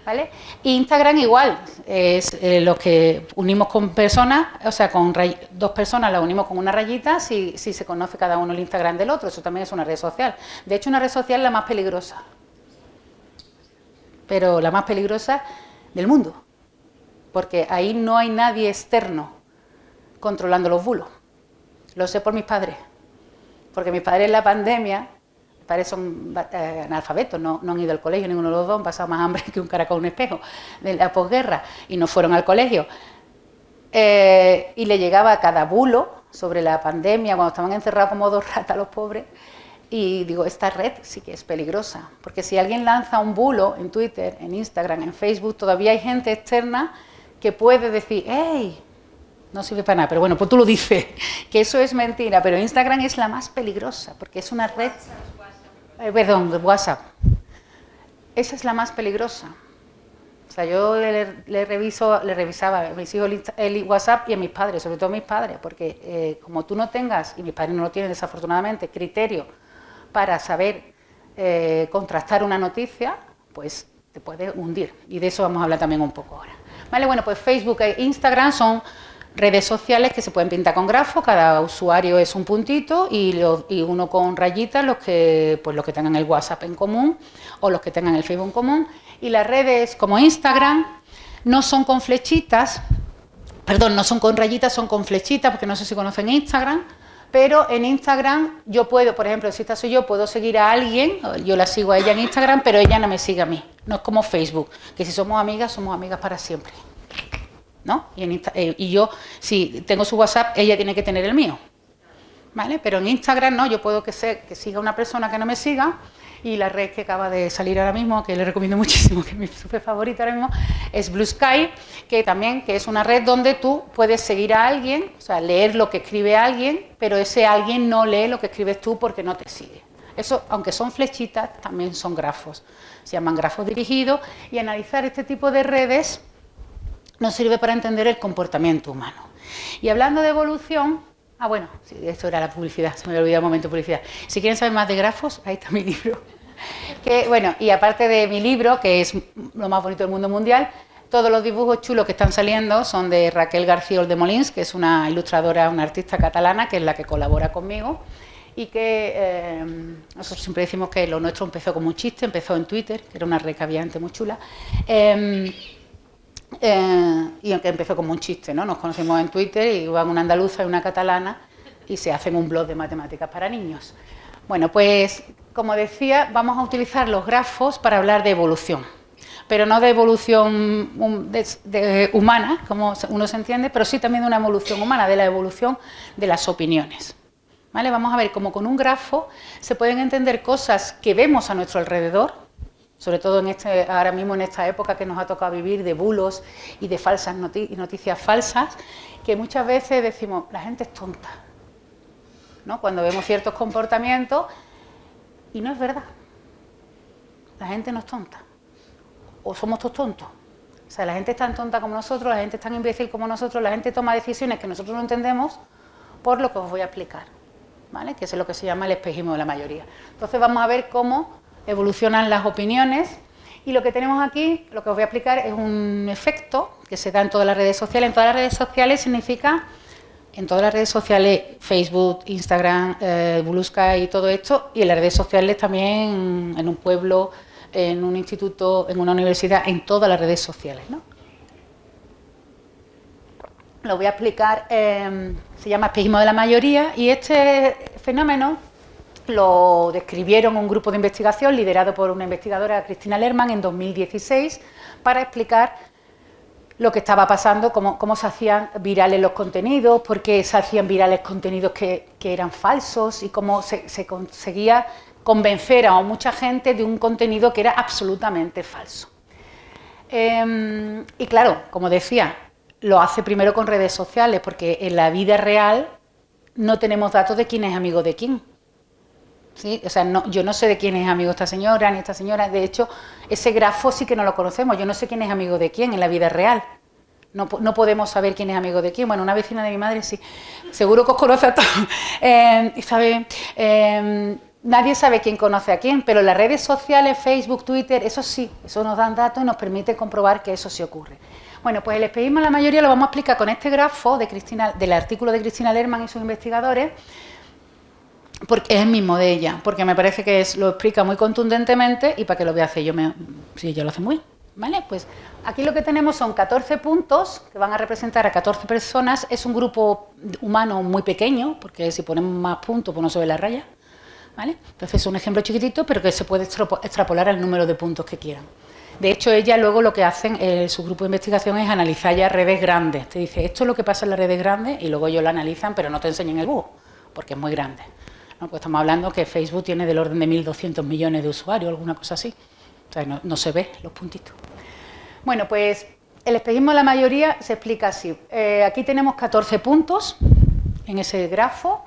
¿Vale? Instagram igual, es lo que unimos con personas, o sea, con dos personas las unimos con una rayita si se conoce cada uno el Instagram del otro. Eso también es una red social. De hecho, una red social es la más peligrosa. Pero la más peligrosa del mundo. Porque ahí no hay nadie externo controlando los bulos. Lo sé por mis padres. Porque mis padres en la pandemia, mis padres son analfabetos, no han ido al colegio, ninguno de los dos, han pasado más hambre que un caracol en un espejo de la posguerra y no fueron al colegio. Y le llegaba cada bulo sobre la pandemia, cuando estaban encerrados como dos ratas los pobres. Y digo, esta red sí que es peligrosa, porque si alguien lanza un bulo en Twitter, en Instagram, en Facebook, todavía hay gente externa que puede decir, ¡hey! No sirve para nada, pero bueno, pues tú lo dices, que eso es mentira, pero Instagram es la más peligrosa, porque es una red... WhatsApp. Esa es la más peligrosa. O sea, yo le revisaba a mis hijos el WhatsApp y a mis padres, sobre todo a mis padres, porque como tú no tengas, y mis padres no lo tienen desafortunadamente, criterio para saber contrastar una noticia, pues te puede hundir. Y de eso vamos a hablar también un poco ahora. Vale, bueno, pues Facebook e Instagram son redes sociales que se pueden pintar con grafos, cada usuario es un puntito y uno con rayitas, los que tengan el WhatsApp en común o los que tengan el Facebook en común. Y las redes como Instagram no son con flechitas, perdón, no son con rayitas, son con flechitas, porque no sé si conocen Instagram, pero en Instagram yo puedo, por ejemplo, si esta soy yo, puedo seguir a alguien, yo la sigo a ella en Instagram, pero ella no me sigue a mí. No es como Facebook, que si somos amigas para siempre. ¿No? Y yo, si tengo su WhatsApp, ella tiene que tener el mío, ¿vale? Pero en Instagram no, yo puedo que siga una persona que no me siga, y la red que acaba de salir ahora mismo, que le recomiendo muchísimo, que es mi super favorita ahora mismo, es Blue Sky, que es una red donde tú puedes seguir a alguien, o sea, leer lo que escribe alguien, pero ese alguien no lee lo que escribes tú porque no te sigue. Eso, aunque son flechitas, también son grafos, se llaman grafos dirigidos, y analizar este tipo de redes nos sirve para entender el comportamiento humano. Y hablando de evolución, bueno, sí, esto era la publicidad, se me había olvidado un momento de publicidad. Si quieren saber más de grafos, ahí está mi libro. Bueno, y aparte de mi libro, que es lo más bonito del mundo mundial, todos los dibujos chulos que están saliendo son de Raquel García Oldemolins, que es una ilustradora, una artista catalana, que es la que colabora conmigo, y que nosotros siempre decimos que lo nuestro empezó como un chiste, empezó en Twitter, que era una red que había antes muy chula, y aunque empezó como un chiste, ¿no? Nos conocimos en Twitter y van una andaluza y una catalana y se hacen un blog de matemáticas para niños. Bueno, pues como decía, vamos a utilizar los grafos para hablar de evolución, pero no de evolución humana, como uno se entiende, pero sí también de una evolución humana, de la evolución de las opiniones. ¿Vale? Vamos a ver cómo con un grafo se pueden entender cosas que vemos a nuestro alrededor, sobre todo ahora mismo en esta época que nos ha tocado vivir de bulos y de falsas noticias falsas, que muchas veces decimos, la gente es tonta, ¿no? Cuando vemos ciertos comportamientos, y no es verdad. La gente no es tonta. O somos todos tontos. O sea, la gente es tan tonta como nosotros, la gente es tan imbécil como nosotros, la gente toma decisiones que nosotros no entendemos por lo que os voy a explicar, ¿vale? Que es lo que se llama el espejismo de la mayoría. Entonces vamos a ver cómo evolucionan las opiniones, y lo que tenemos aquí, lo que os voy a explicar, es un efecto que se da en todas las redes sociales. En todas las redes sociales significa, en todas las redes sociales, Facebook, Instagram, Blue Sky y todo esto, y en las redes sociales también en un pueblo, en un instituto, en una universidad, en todas las redes sociales, ¿no? Lo voy a explicar, se llama espejismo de la mayoría, y este fenómeno lo describieron un grupo de investigación liderado por una investigadora, Cristina Lerman, en 2016, para explicar lo que estaba pasando, cómo se hacían virales los contenidos, por qué se hacían virales contenidos que eran falsos y cómo se conseguía convencer a mucha gente de un contenido que era absolutamente falso. Y claro, como decía, lo hace primero con redes sociales, porque en la vida real no tenemos datos de quién es amigo de quién. ¿Sí? O sea, yo no sé de quién es amigo esta señora, ni esta señora. De hecho, ese grafo sí que no lo conocemos. Yo no sé quién es amigo de quién en la vida real. No podemos saber quién es amigo de quién. Bueno, una vecina de mi madre sí. Seguro que os conoce a todos. Nadie sabe quién conoce a quién, pero las redes sociales, Facebook, Twitter, eso sí, eso nos dan datos y nos permite comprobar que eso sí ocurre. Bueno, pues el espejismo la mayoría lo vamos a explicar con este grafo del artículo de Cristina Lerman y sus investigadores, porque es el mismo de ella, porque me parece que lo explica muy contundentemente y para que lo vea hacer si ella lo hace muy bien, ¿vale? Pues aquí lo que tenemos son 14 puntos que van a representar a 14 personas. Es un grupo humano muy pequeño, porque si ponemos más puntos pues no se ve la raya, ¿vale? Entonces es un ejemplo chiquitito, pero que se puede extrapolar al número de puntos que quieran. De hecho, ella luego lo que hacen, su grupo de investigación es analizar ya redes grandes. Te dice, esto es lo que pasa en las redes grandes, y luego ellos lo analizan, pero no te enseñan el búho, porque es muy grande, ¿no? Pues estamos hablando que Facebook tiene del orden de 1.200 millones de usuarios, alguna cosa así. O sea, no se ve los puntitos. Bueno, pues el espejismo de la mayoría se explica así. Aquí tenemos 14 puntos en ese grafo,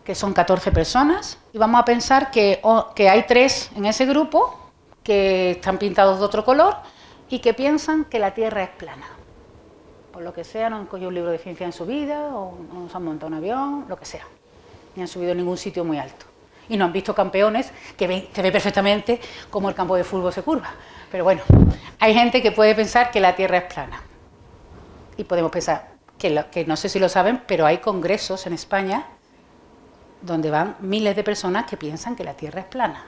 que son 14 personas, y vamos a pensar que hay 3 en ese grupo que están pintados de otro color y que piensan que la Tierra es plana. Por lo que sea, no han cogido un libro de ciencia en su vida, o no se han montado un avión, lo que sea. Ni han subido a ningún sitio muy alto. Y no han visto campeones que ve perfectamente cómo el campo de fútbol se curva. Pero bueno, hay gente que puede pensar que la Tierra es plana. Y podemos pensar, que no sé si lo saben, pero hay congresos en España donde van miles de personas que piensan que la Tierra es plana.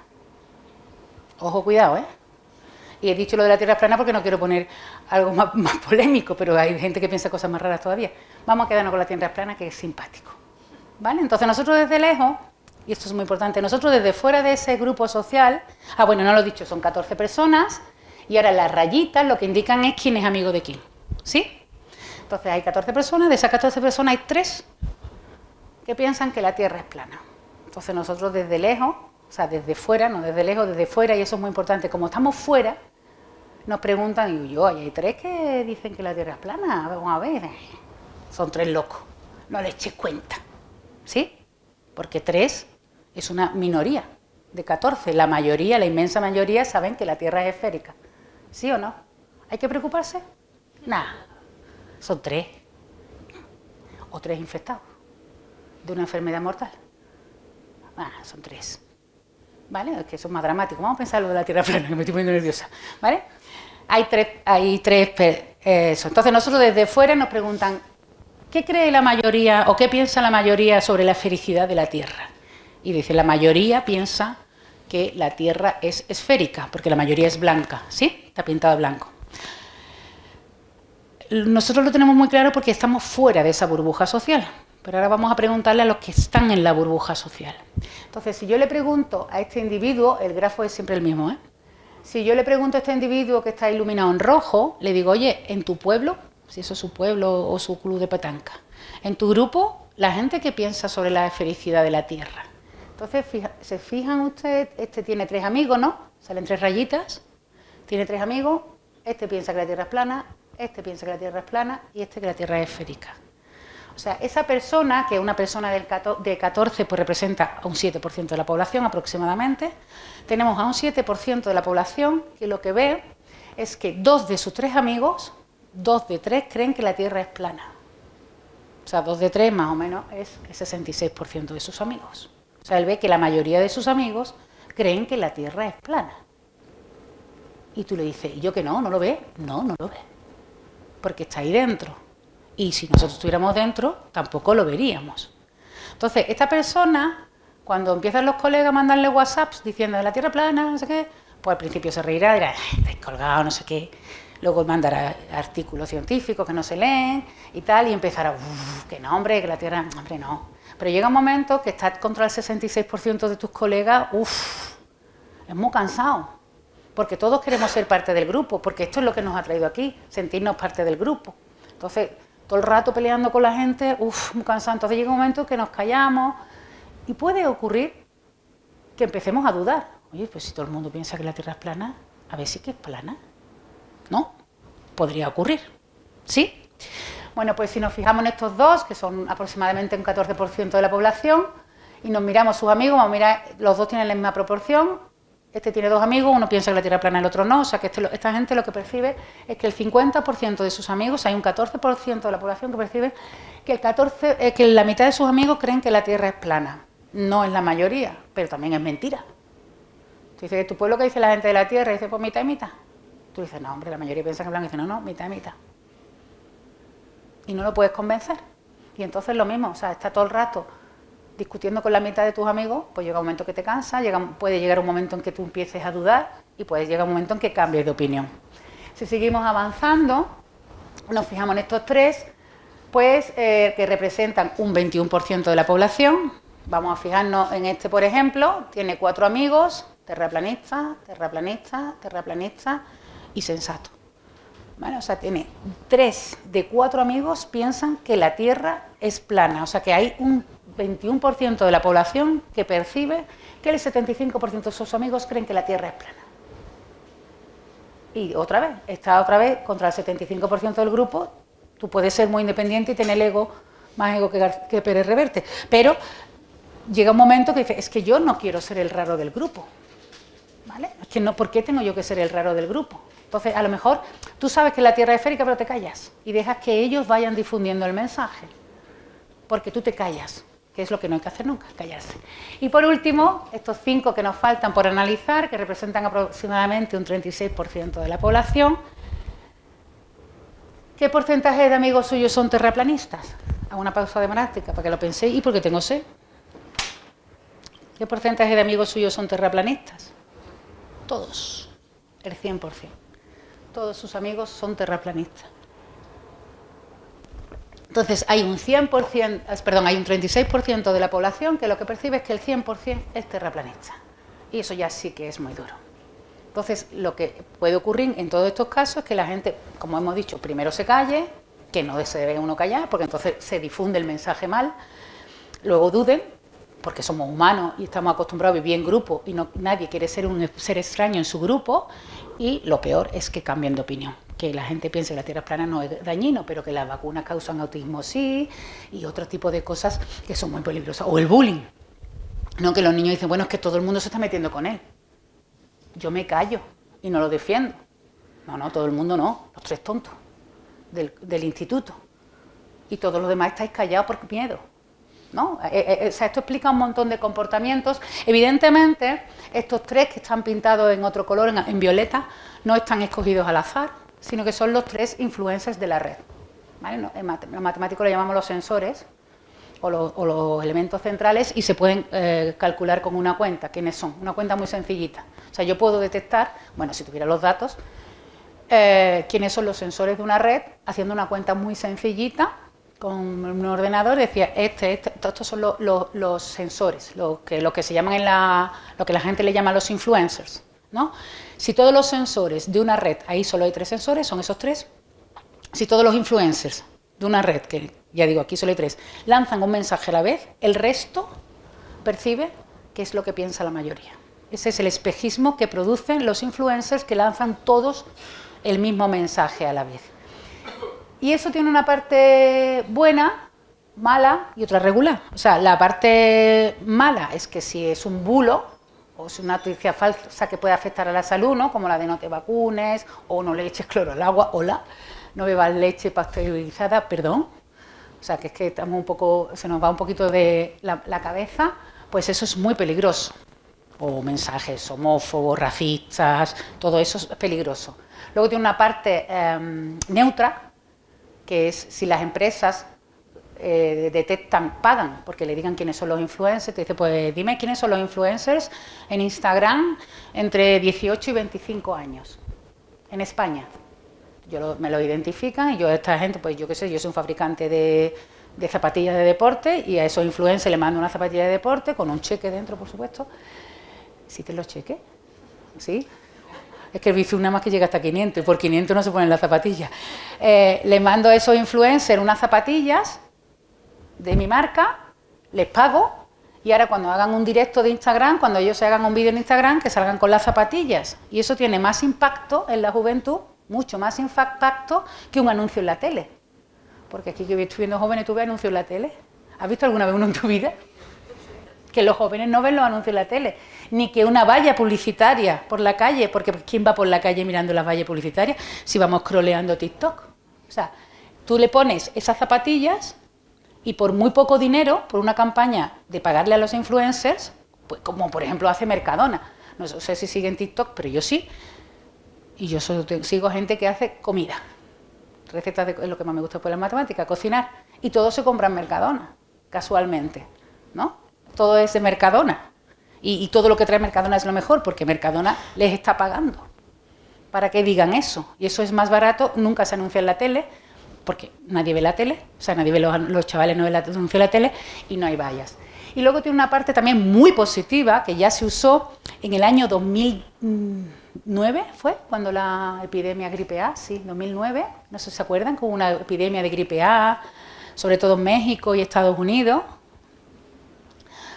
Ojo, cuidado, ¿eh? Y he dicho lo de la Tierra es plana porque no quiero poner algo más polémico, pero hay gente que piensa cosas más raras todavía. Vamos a quedarnos con la Tierra es plana, que es simpático, ¿vale? Entonces nosotros desde lejos, y esto es muy importante, nosotros desde fuera de ese grupo social, bueno, no lo he dicho, son 14 personas, y ahora las rayitas lo que indican es quién es amigo de quién, ¿sí? Entonces hay 14 personas, de esas 14 personas hay 3 que piensan que la Tierra es plana. Entonces nosotros desde lejos, o sea, desde fuera, no desde lejos, desde fuera, y eso es muy importante, como estamos fuera, nos preguntan, y hay 3 que dicen que la Tierra es plana, vamos a ver, son 3 locos, no les eches cuenta, ¿sí? Porque 3 es una minoría de 14, la mayoría, la inmensa mayoría saben que la Tierra es esférica, ¿sí o no? ¿Hay que preocuparse? Nada, son 3, o 3 infectados de una enfermedad mortal. Son 3. ¿Vale? Es que eso es más dramático. Vamos a pensar lo de la Tierra plana, que me estoy poniendo nerviosa. ¿Vale? Hay tres eso. Entonces nosotros desde fuera nos preguntan, ¿qué cree la mayoría o qué piensa la mayoría sobre la esfericidad de la Tierra? Y dice, la mayoría piensa que la Tierra es esférica, porque la mayoría es blanca, ¿sí? Está pintada de blanco. Nosotros lo tenemos muy claro porque estamos fuera de esa burbuja social. Pero ahora vamos a preguntarle a los que están en la burbuja social. Entonces, si yo le pregunto a este individuo, el grafo es siempre el mismo, ¿eh? Si yo le pregunto a este individuo que está iluminado en rojo, le digo, oye, en tu pueblo, si eso es su pueblo o su club de petanca, en tu grupo, la gente que piensa sobre la esfericidad de la Tierra. Entonces, ¿se fijan ustedes? Este tiene 3 amigos, ¿no? Salen 3 rayitas, tiene 3 amigos, este piensa que la Tierra es plana, este piensa que la Tierra es plana y este que la Tierra es esférica. O sea, esa persona, que una persona de 14, pues representa a un 7% de la población aproximadamente, tenemos a un 7% de la población que lo que ve es que 2 de sus 3 amigos, 2 de 3 creen que la Tierra es plana. O sea, 2 de 3 más o menos es el 66% de sus amigos. O sea, él ve que la mayoría de sus amigos creen que la Tierra es plana. Y tú le dices, ¿y yo que no? ¿No lo ve? No, no lo ve. Porque está ahí dentro. Y si nosotros estuviéramos dentro, tampoco lo veríamos. Entonces, esta persona, cuando empiezan los colegas a mandarle WhatsApps diciendo la Tierra plana, no sé qué, pues al principio se reirá, dirá, estáis colgados, no sé qué. Luego mandará artículos científicos que no se leen y tal, y empezará, que no, hombre, que la Tierra, hombre, no. Pero llega un momento que estás contra el 66% de tus colegas, es muy cansado. Porque todos queremos ser parte del grupo, porque esto es lo que nos ha traído aquí, sentirnos parte del grupo. Entonces, todo el rato peleando con la gente, muy cansado. Entonces llega un momento que nos callamos y puede ocurrir que empecemos a dudar. Oye, pues si todo el mundo piensa que la Tierra es plana, a ver si que es plana. ¿No? Podría ocurrir. ¿Sí? Bueno, pues si nos fijamos en estos dos, que son aproximadamente un 14% de la población, y nos miramos sus amigos, vamos a mirar, los dos tienen la misma proporción, Este tiene 2 amigos, uno piensa que la Tierra es plana, el otro no. O sea, que esta gente lo que percibe es que el 50% de sus amigos, hay un 14% de la población que percibe que la mitad de sus amigos creen que la Tierra es plana. No es la mayoría, pero también es mentira. Tú dices, ¿tu pueblo qué dice la gente de la Tierra? Y dice, pues mitad y mitad. Tú dices, no, hombre, la mayoría piensa que es plana. Y dice, no, mitad y mitad. Y no lo puedes convencer. Y entonces lo mismo, o sea, está todo el rato discutiendo con la mitad de tus amigos, pues llega un momento que te cansa, puede llegar un momento en que tú empieces a dudar y puede llegar un momento en que cambies de opinión. Si seguimos avanzando, nos fijamos en estos 3, pues que representan un 21% de la población. Vamos a fijarnos en este, por ejemplo, tiene 4 amigos, terraplanista, terraplanista, terraplanista y sensato. ¿Vale? O sea, tiene 3 de 4 amigos piensan que la Tierra es plana, o sea que hay un 21% de la población que percibe que el 75% de sus amigos creen que la Tierra es plana. Y está otra vez contra el 75% del grupo. Tú puedes ser muy independiente y tener el ego, más ego que Pérez Reverte, pero llega un momento que dices, es que yo no quiero ser el raro del grupo, ¿vale? Es que no, ¿por qué tengo yo que ser el raro del grupo? Entonces, a lo mejor tú sabes que la Tierra es esférica, pero te callas y dejas que ellos vayan difundiendo el mensaje, porque tú te callas, que es lo que no hay que hacer nunca, callarse. Y por último, estos 5 que nos faltan por analizar, que representan aproximadamente un 36% de la población. ¿Qué porcentaje de amigos suyos son terraplanistas? Hago una pausa dramática para que lo penséis y porque tengo sed. ¿Qué porcentaje de amigos suyos son terraplanistas? Todos, el 100%. Todos sus amigos son terraplanistas. Entonces hay un 36% de la población que lo que percibe es que el 100% es terraplanista. Y eso ya sí que es muy duro. Entonces lo que puede ocurrir en todos estos casos es que la gente, como hemos dicho, primero se calle, que no se debe uno callar, porque entonces se difunde el mensaje mal, luego duden, porque somos humanos y estamos acostumbrados a vivir en grupo y nadie quiere ser un ser extraño en su grupo, y lo peor es que cambien de opinión. Que la gente piense que la Tierra es plana no es dañino, pero que las vacunas causan autismo sí, y otro tipo de cosas que son muy peligrosas. O el bullying, ¿no? Que los niños dicen, bueno, es que todo el mundo se está metiendo con él. Yo me callo y no lo defiendo. No, todo el mundo no, los 3 tontos del instituto. Y todos los demás estáis callados por miedo, ¿no? O sea, esto explica un montón de comportamientos. Evidentemente, estos 3 que están pintados en otro color, en violeta, no están escogidos al azar, sino que son los 3 influencers de la red, ¿vale? No, en matemático lo llamamos los sensores o los elementos centrales, y se pueden calcular con una cuenta. ¿Quiénes son? Una cuenta muy sencillita. O sea, yo puedo detectar, bueno, si tuviera los datos, quiénes son los sensores de una red, haciendo una cuenta muy sencillita con un ordenador. Decía, estos son los sensores, lo que se llaman lo que la gente le llama los influencers, ¿no? Si todos los sensores de una red, ahí solo hay 3 sensores, son esos 3. Si todos los influencers de una red, que ya digo, aquí solo hay 3, lanzan un mensaje a la vez, el resto percibe qué es lo que piensa la mayoría. Ese es el espejismo que producen los influencers, que lanzan todos el mismo mensaje a la vez. Y eso tiene una parte buena, mala y otra regular. O sea, la parte mala es que si es un bulo o es una noticia falsa que puede afectar a la salud, ¿no? Como la de no te vacunes, o no le eches cloro al agua, no bebas leche pasteurizada, perdón. O sea, que es que estamos un poco, se nos va un poquito de la cabeza, pues eso es muy peligroso. O mensajes homófobos, racistas, todo eso es peligroso. Luego tiene una parte neutra, que es si las empresas detectan, pagan, porque le digan quiénes son los influencers. Te dice, pues dime quiénes son los influencers en Instagram entre 18 y 25 años en España. Me lo identifican y yo a esta gente, pues yo qué sé, yo soy un fabricante de zapatillas de deporte, y a esos influencers le mando una zapatilla de deporte con un cheque dentro, por supuesto. ¿Existen los cheques? ¿Sí? Es que el Bizum nada más que llega hasta 500, y por 500 no se ponen las zapatillas. Le mando a esos influencers unas zapatillas de mi marca, les pago, y ahora cuando hagan un directo de Instagram, cuando ellos se hagan un vídeo en Instagram, que salgan con las zapatillas. Y eso tiene más impacto en la juventud, mucho más impacto que un anuncio en la tele. Porque aquí que estoy viendo jóvenes, ¿tú ves anuncios en la tele? ¿Has visto alguna vez uno en tu vida? que los jóvenes no ven los anuncios en la tele, ni que una valla publicitaria por la calle, porque ¿quién va por la calle mirando las vallas publicitarias si vamos scrolleando TikTok? O sea, tú le pones esas zapatillas y por muy poco dinero, por una campaña de pagarle a los influencers, pues como por ejemplo hace Mercadona, no sé si siguen TikTok, pero yo sí, y yo sigo gente que hace comida, recetas es lo que más me gusta por la matemática, cocinar, y todo se compra en Mercadona, casualmente, ¿no? Todo es de Mercadona, y todo lo que trae Mercadona es lo mejor, porque Mercadona les está pagando para que digan eso, y eso es más barato, nunca se anuncia en la tele, porque nadie ve la tele, o sea, nadie ve los chavales no ven el anuncio de la tele, y no hay vallas. Y luego tiene una parte también muy positiva, que ya se usó en el año 2009, ¿fue? Cuando la epidemia gripe A, sí, 2009, no sé si se acuerdan, con una epidemia de gripe A, sobre todo en México y Estados Unidos.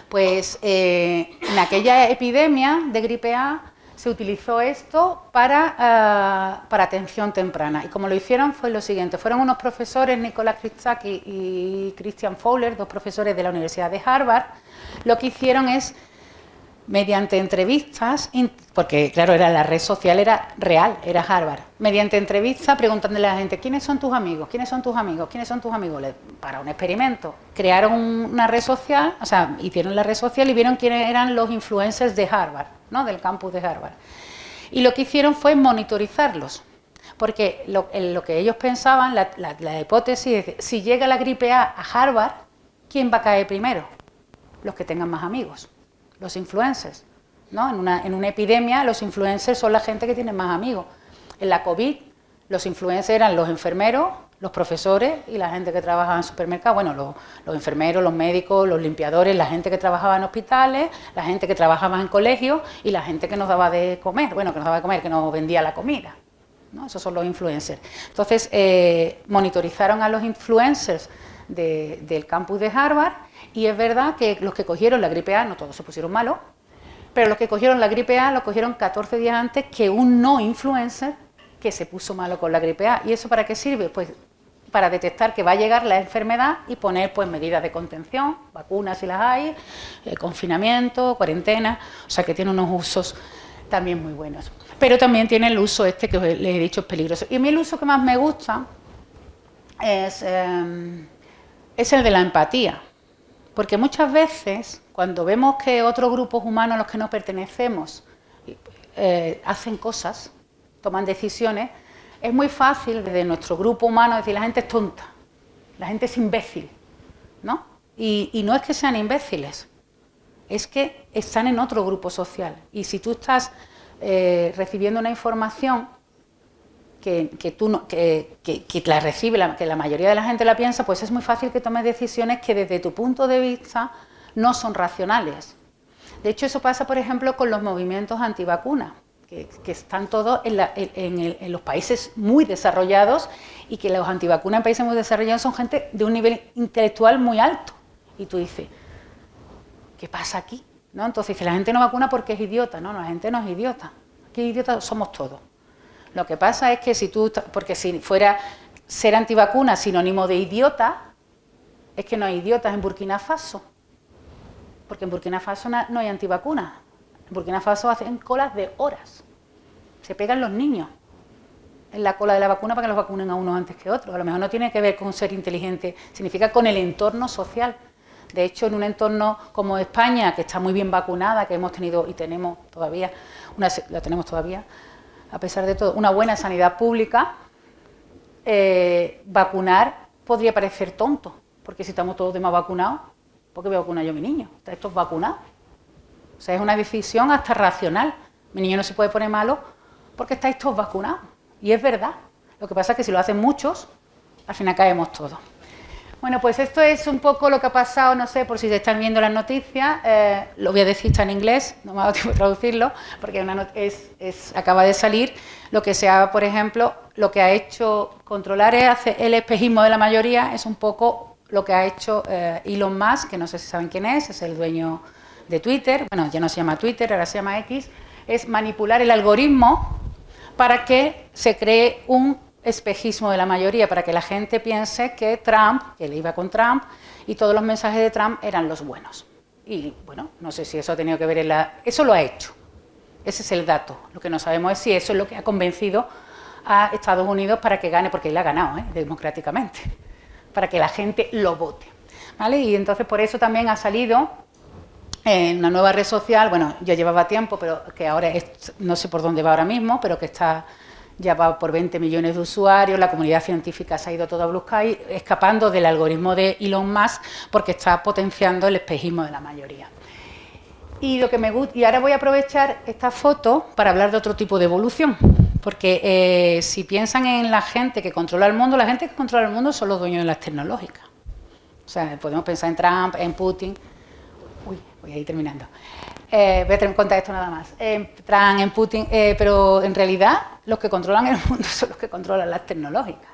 Pues en aquella epidemia de gripe A se utilizó esto para atención temprana. Y como lo hicieron fue lo siguiente, fueron unos profesores, Nicolás Kritsaki y Christian Fowler, dos profesores de la Universidad de Harvard, lo que hicieron es, mediante entrevistas, porque claro, la red social era real, era Harvard, mediante entrevistas preguntándole a la gente, ¿quiénes son tus amigos? ¿Quiénes son tus amigos? ¿Quiénes son tus amigos? Para un experimento, crearon una red social, o sea, hicieron la red social y vieron quiénes eran los influencers de Harvard, ¿no? Del campus de Harvard. Y lo que hicieron fue monitorizarlos, porque lo que ellos pensaban, la hipótesis es, si llega la gripe A Harvard, ¿quién va a caer primero? Los que tengan más amigos, los influencers, ¿no? En una epidemia los influencers son la gente que tiene más amigos. En la COVID los influencers eran los enfermeros, los profesores y la gente que trabajaba en supermercados, bueno, los enfermeros, los médicos, los limpiadores, la gente que trabajaba en hospitales, la gente que trabajaba en colegios y la gente que nos daba de comer, bueno, que nos daba de comer, que nos vendía la comida, ¿no? Esos son los influencers. Entonces, monitorizaron a los influencers del campus de Harvard y es verdad que los que cogieron la gripe A, no todos se pusieron malos, pero los que cogieron la gripe A lo cogieron 14 días antes que un no influencer que se puso malo con la gripe A. ¿Y eso para qué sirve? Pues para detectar que va a llegar la enfermedad y poner pues medidas de contención, vacunas si las hay, confinamiento, cuarentena, o sea que tiene unos usos también muy buenos. Pero también tiene el uso este que les he dicho es peligroso. Y a mí el uso que más me gusta es el de la empatía, porque muchas veces cuando vemos que otros grupos humanos a los que no pertenecemos hacen cosas, toman decisiones, es muy fácil desde nuestro grupo humano decir la gente es tonta, la gente es imbécil, ¿no? Y no es que sean imbéciles, es que están en otro grupo social. Y si tú estás recibiendo una información que la recibe, que la mayoría de la gente la piensa, pues es muy fácil que tomes decisiones que desde tu punto de vista no son racionales. De hecho, eso pasa, por ejemplo, con los movimientos antivacunas, que están todos en los países muy desarrollados y que los antivacunas en países muy desarrollados son gente de un nivel intelectual muy alto. Y tú dices, ¿qué pasa aquí? ¿No? Entonces, la gente no vacuna porque es idiota. No, la gente no es idiota. Aquí idiotas somos todos. Lo que pasa es que porque si fuera ser antivacuna sinónimo de idiota, es que no hay idiotas en Burkina Faso. Porque en Burkina Faso no hay antivacunas. En Burkina Faso hacen colas de horas. Se pegan los niños en la cola de la vacuna para que los vacunen a unos antes que otros. A lo mejor no tiene que ver con ser inteligente, significa con el entorno social. De hecho, en un entorno como España, que está muy bien vacunada, que hemos tenido y tenemos todavía, la tenemos todavía, a pesar de todo, una buena sanidad pública, vacunar podría parecer tonto, porque si estamos todos demás vacunados, ¿por qué voy a vacunar yo a mi niño? ¿Están estos vacunados? O sea, es una decisión hasta racional. Mi niño no se puede poner malo porque estáis todos vacunados. Y es verdad. Lo que pasa es que si lo hacen muchos, al final caemos todos. Bueno, pues esto es un poco lo que ha pasado, no sé, por si se están viendo las noticias. Lo voy a decir, está en inglés, no me ha dado tiempo de traducirlo, porque acaba de salir lo que por ejemplo, lo que ha hecho controlar el espejismo de la mayoría, es un poco lo que ha hecho Elon Musk, que no sé si saben quién es el dueño de Twitter, bueno, ya no se llama Twitter, ahora se llama X, es manipular el algoritmo para que se cree un espejismo de la mayoría, para que la gente piense que Trump, que él iba con Trump, y todos los mensajes de Trump eran los buenos. Y bueno, no sé si eso ha tenido que ver en la... Eso lo ha hecho. Ese es el dato. Lo que no sabemos es si eso es lo que ha convencido a Estados Unidos para que gane, porque él ha ganado, democráticamente, para que la gente lo vote, ¿vale? Y entonces por eso también ha salido en una nueva red social, bueno, ya llevaba tiempo, pero que ahora no sé por dónde va ahora mismo, pero que ya va por 20 millones de usuarios, la comunidad científica se ha ido toda a Blue Sky, escapando del algoritmo de Elon Musk, porque está potenciando el espejismo de la mayoría. Y ahora voy a aprovechar esta foto para hablar de otro tipo de evolución, porque si piensan en la gente que controla el mundo, la gente que controla el mundo son los dueños de las tecnológicas. O sea, podemos pensar en Trump, en Putin. Uy, voy a ir terminando. Voy a tener en cuenta esto nada más. Trump, en Putin, pero en realidad los que controlan el mundo son los que controlan las tecnológicas.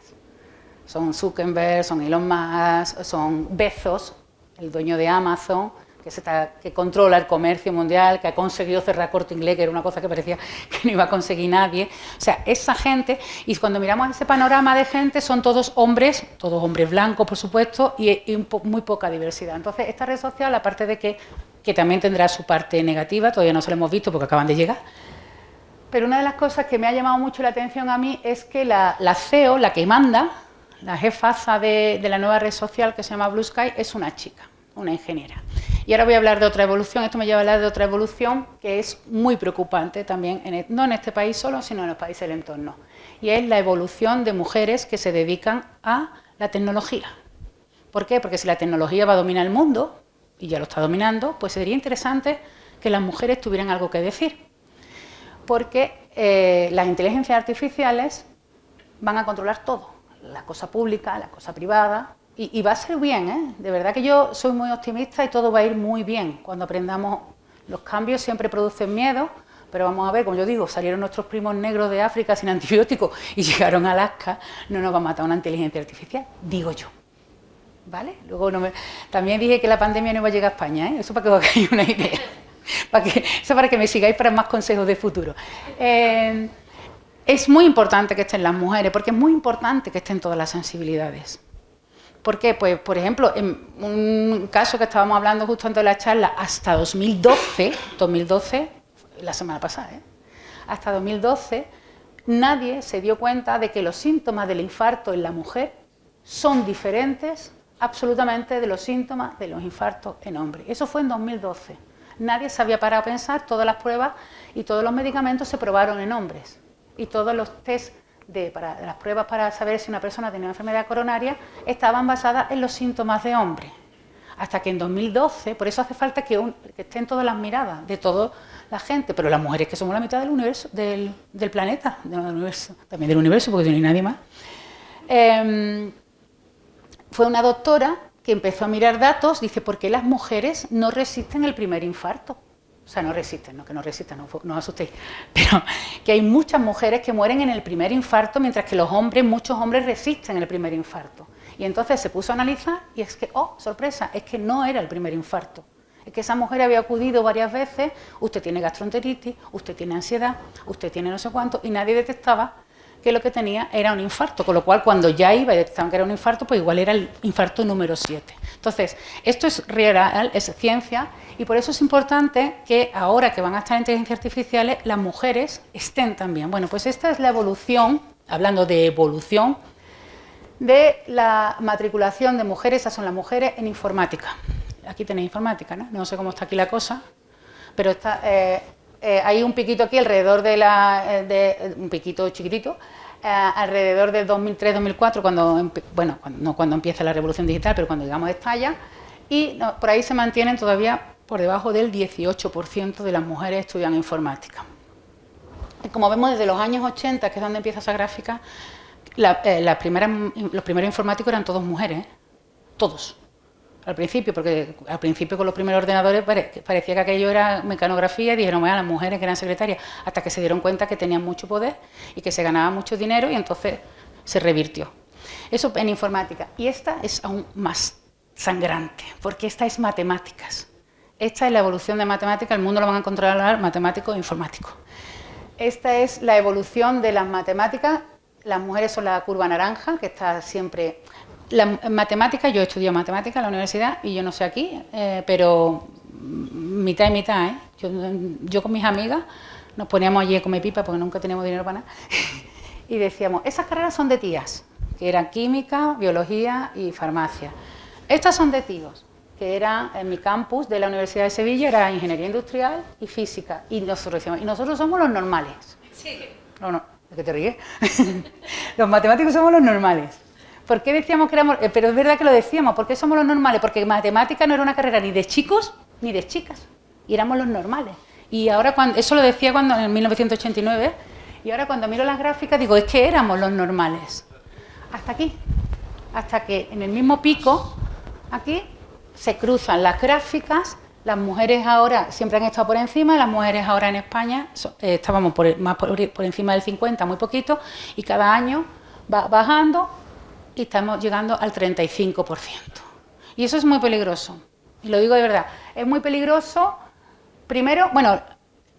Son Zuckerberg, son Elon Musk, son Bezos, el dueño de Amazon, que controla el comercio mundial, que ha conseguido cerrar Corte Inglés, que era una cosa que parecía que no iba a conseguir nadie. O sea, esa gente, y cuando miramos ese panorama de gente, son todos hombres blancos, por supuesto, y muy poca diversidad. Entonces, esta red social, aparte de que también tendrá su parte negativa, todavía no se la hemos visto porque acaban de llegar, pero una de las cosas que me ha llamado mucho la atención a mí es que la CEO, la que manda, la jefaza de la nueva red social que se llama Blue Sky, es una chica, una ingeniera. Y ahora voy a hablar de otra evolución, esto me lleva a hablar de otra evolución que es muy preocupante también, no en este país solo, sino en los países del entorno. Y es la evolución de mujeres que se dedican a la tecnología. ¿Por qué? Porque si la tecnología va a dominar el mundo, y ya lo está dominando, pues sería interesante que las mujeres tuvieran algo que decir. Porque las inteligencias artificiales van a controlar todo, la cosa pública, la cosa privada. Y va a ser bien, de verdad que yo soy muy optimista y todo va a ir muy bien. Cuando aprendamos, los cambios siempre producen miedo, pero vamos a ver, como yo digo, salieron nuestros primos negros de África sin antibióticos y llegaron a Alaska, no nos va a matar una inteligencia artificial, digo yo. ¿Vale? Luego también dije que la pandemia no iba a llegar a España, eso para que os hagáis una idea, eso para que me sigáis para más consejos de futuro. Es muy importante que estén las mujeres, porque es muy importante que estén todas las sensibilidades. ¿Por qué? Pues, por ejemplo, en un caso que estábamos hablando justo antes de la charla, hasta 2012, la semana pasada, hasta 2012, nadie se dio cuenta de que los síntomas del infarto en la mujer son diferentes absolutamente de los síntomas de los infartos en hombres. Eso fue en 2012. Nadie se había parado a pensar, todas las pruebas y todos los medicamentos se probaron en hombres. Y todos los test las pruebas para saber si una persona tenía una enfermedad coronaria estaban basadas en los síntomas de hombre. Hasta que en 2012, por eso hace falta que estén todas las miradas de toda la gente, pero las mujeres que somos la mitad del universo, del planeta, del universo, también del universo, porque no hay nadie más. Fue una doctora que empezó a mirar datos, dice, ¿por qué las mujeres no resisten el primer infarto? O sea, no resisten, no os asustéis, pero que hay muchas mujeres que mueren en el primer infarto, mientras que muchos hombres resisten el primer infarto. Y entonces se puso a analizar y es que, ¡oh, sorpresa!, es que no era el primer infarto. Es que esa mujer había acudido varias veces, usted tiene gastroenteritis, usted tiene ansiedad, usted tiene no sé cuánto, y nadie detectaba que lo que tenía era un infarto, con lo cual cuando ya iba y detectaban que era un infarto, pues igual era el infarto número 7. Entonces, esto es real, es ciencia, y por eso es importante que ahora que van a estar en inteligencias artificiales, las mujeres estén también. Bueno, pues esta es la evolución, hablando de evolución, de la matriculación de mujeres, esas son las mujeres en informática. Aquí tenéis informática, ¿no? No sé cómo está aquí la cosa, pero está... hay un piquito aquí alrededor un piquito chiquitito, alrededor del 2003-2004, cuando empieza la revolución digital, pero cuando digamos estalla, y por ahí se mantienen todavía por debajo del 18% de las mujeres estudian informática. Y como vemos desde los años 80, que es donde empieza esa gráfica, los primeros informáticos eran todos mujeres, todos. Al principio, porque al principio con los primeros ordenadores parecía que aquello era mecanografía y dijeron, bueno, las mujeres que eran secretarias, hasta que se dieron cuenta que tenían mucho poder y que se ganaba mucho dinero y entonces se revirtió. Eso en informática. Y esta es aún más sangrante, porque esta es matemáticas. Esta es la evolución de matemáticas, el mundo lo van a controlar matemáticos e informáticos. Esta es la evolución de las matemáticas, las mujeres son la curva naranja, que está siempre... La matemática, yo he estudiado matemática en la universidad y yo no sé aquí, pero mitad y mitad, ¿eh? Yo con mis amigas nos poníamos allí a comer pipa porque nunca teníamos dinero para nada y decíamos, esas carreras son de tías, que eran química, biología y farmacia. Estas son de tíos, que era en mi campus de la Universidad de Sevilla, era ingeniería industrial y física. Y nosotros decíamos, y nosotros somos los normales. Sí. No, ¿de qué te ríes? Los matemáticos somos los normales. ¿Por qué decíamos que éramos...? Pero es verdad que lo decíamos, ¿por qué somos los normales? Porque matemática no era una carrera ni de chicos ni de chicas, y éramos los normales. Y ahora, eso lo decía cuando en 1989, y ahora cuando miro las gráficas digo, es que éramos los normales. Hasta aquí, hasta que en el mismo pico, aquí, se cruzan las gráficas, las mujeres ahora siempre han estado por encima, las mujeres ahora en España estábamos más por encima del 50, muy poquito, y cada año va bajando y estamos llegando al 35%. Y eso es muy peligroso, y lo digo de verdad, es muy peligroso, primero, bueno,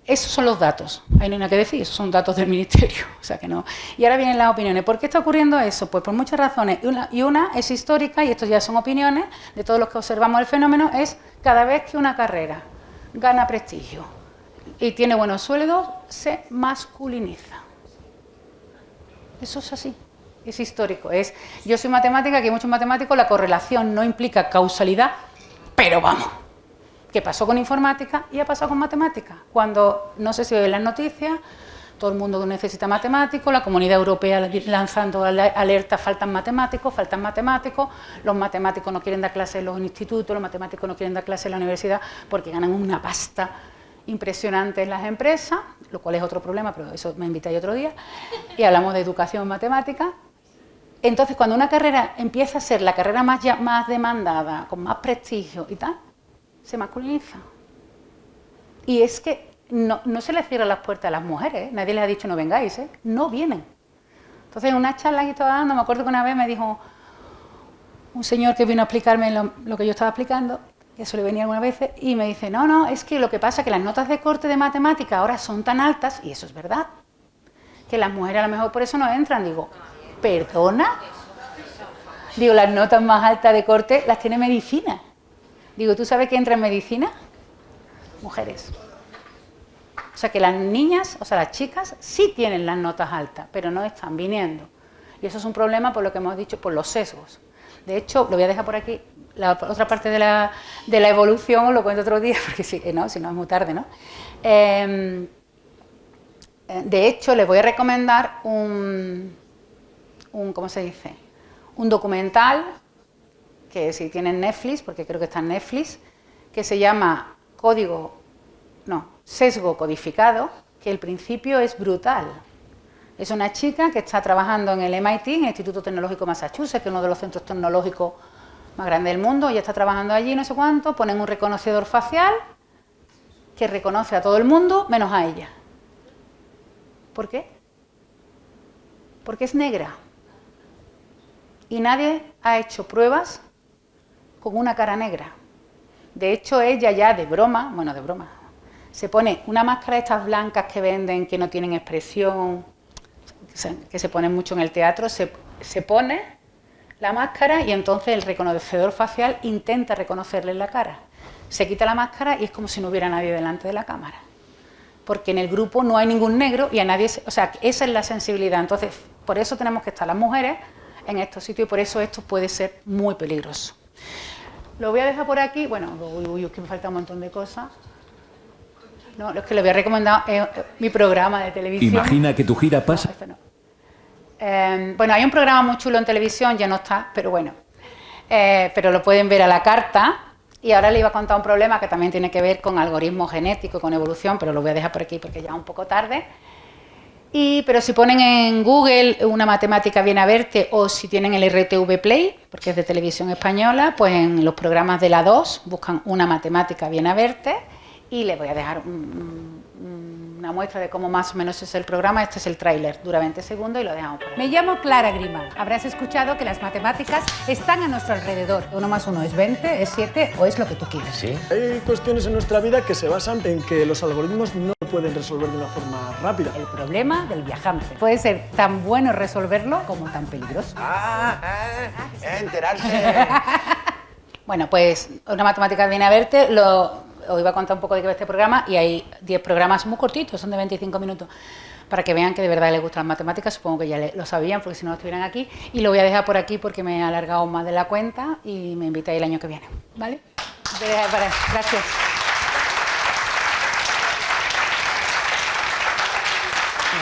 esos son los datos, ahí no hay nada que decir, esos son datos del Ministerio, o sea que no. Y ahora vienen las opiniones. ¿Por qué está ocurriendo eso? Pues por muchas razones, y una es histórica, y esto ya son opiniones de todos los que observamos el fenómeno, es cada vez que una carrera gana prestigio y tiene buenos sueldos, se masculiniza. Eso es así, es histórico. Yo soy matemática, aquí hay muchos matemáticos, la correlación no implica causalidad, pero vamos. ¿Qué pasó con informática y ha pasado con matemática? Cuando, no sé si ven las noticias, todo el mundo necesita matemáticos, la Comunidad Europea lanzando alertas, faltan matemáticos, los matemáticos no quieren dar clases en los institutos, los matemáticos no quieren dar clases en la universidad porque ganan una pasta impresionante en las empresas, lo cual es otro problema, pero eso me invitáis otro día, y hablamos de educación matemática. Entonces, cuando una carrera empieza a ser la carrera más demandada, con más prestigio y tal, se masculiniza. Y es que no se les cierran las puertas a las mujeres, ¿eh? Nadie les ha dicho no vengáis, ¿eh? No vienen. Entonces, en una charla que estaba dando, me acuerdo que una vez me dijo un señor que vino a explicarme lo que yo estaba explicando, que eso le venía algunas veces, y me dice, no, es que lo que pasa es que las notas de corte de matemática ahora son tan altas, y eso es verdad, que las mujeres a lo mejor por eso no entran. Digo, ¿perdona? Digo, las notas más altas de corte las tiene medicina. Digo, ¿tú sabes que entra en medicina? Mujeres. O sea que las niñas, o sea las chicas, sí tienen las notas altas, pero no están viniendo. Y eso es un problema por lo que hemos dicho, por los sesgos. De hecho, lo voy a dejar por aquí, la otra parte de la evolución os lo cuento otro día, porque si no es muy tarde, ¿no? De hecho, les voy a recomendar ¿cómo se dice? Un documental, que si tienen Netflix, porque creo que está en Netflix, que se llama Sesgo Codificado, que el principio es brutal. Es una chica que está trabajando en el MIT, en el Instituto Tecnológico Massachusetts, que es uno de los centros tecnológicos más grandes del mundo, ella está trabajando allí, no sé cuánto, ponen un reconocedor facial que reconoce a todo el mundo, menos a ella. ¿Por qué? Porque es negra. Y nadie ha hecho pruebas con una cara negra. De hecho, ella ya de broma, se pone una máscara de estas blancas que venden, que no tienen expresión, que se ponen mucho en el teatro, se pone la máscara y entonces el reconocedor facial intenta reconocerle la cara. Se quita la máscara y es como si no hubiera nadie delante de la cámara. Porque en el grupo no hay ningún negro y a nadie... O sea, esa es la sensibilidad. Entonces, por eso tenemos que estar las mujeres en estos sitios y por eso esto puede ser muy peligroso. Lo voy a dejar por aquí. Bueno, es que me falta un montón de cosas. No, es que le voy a recomendar mi programa de televisión. Imagina que tu gira pasa. No, esto no. Bueno, hay un programa muy chulo en televisión, ya no está, pero bueno. Pero lo pueden ver a la carta. Y ahora le iba a contar un problema que también tiene que ver con algoritmo genético, con evolución, pero lo voy a dejar por aquí porque ya es un poco tarde. Pero si ponen en Google una matemática viene a verte, o si tienen el RTV Play, porque es de televisión española, pues en los programas de la 2 buscan una matemática viene a verte y les voy a dejar una muestra de cómo más o menos es el programa. Este es el tráiler, dura 20 segundos y lo dejamos por ahí. Me llamo Clara Grima. Habrás escuchado que las matemáticas están a nuestro alrededor. 1 más 1 es 20, es 7 o es lo que tú quieras. ¿Sí? Hay cuestiones en nuestra vida que se basan en que los algoritmos no pueden resolver de una forma rápida. El problema del viajante. Puede ser tan bueno resolverlo como tan peligroso. Enterarse. Bueno, pues una matemática viene a verte, os iba a contar un poco de qué va este programa y hay 10 programas muy cortitos, son de 25 minutos, para que vean que de verdad les gustan las matemáticas. Supongo que ya lo sabían porque si no estuvieran aquí, y lo voy a dejar por aquí porque me he alargado más de la cuenta y me invitáis el año que viene, ¿vale? Gracias.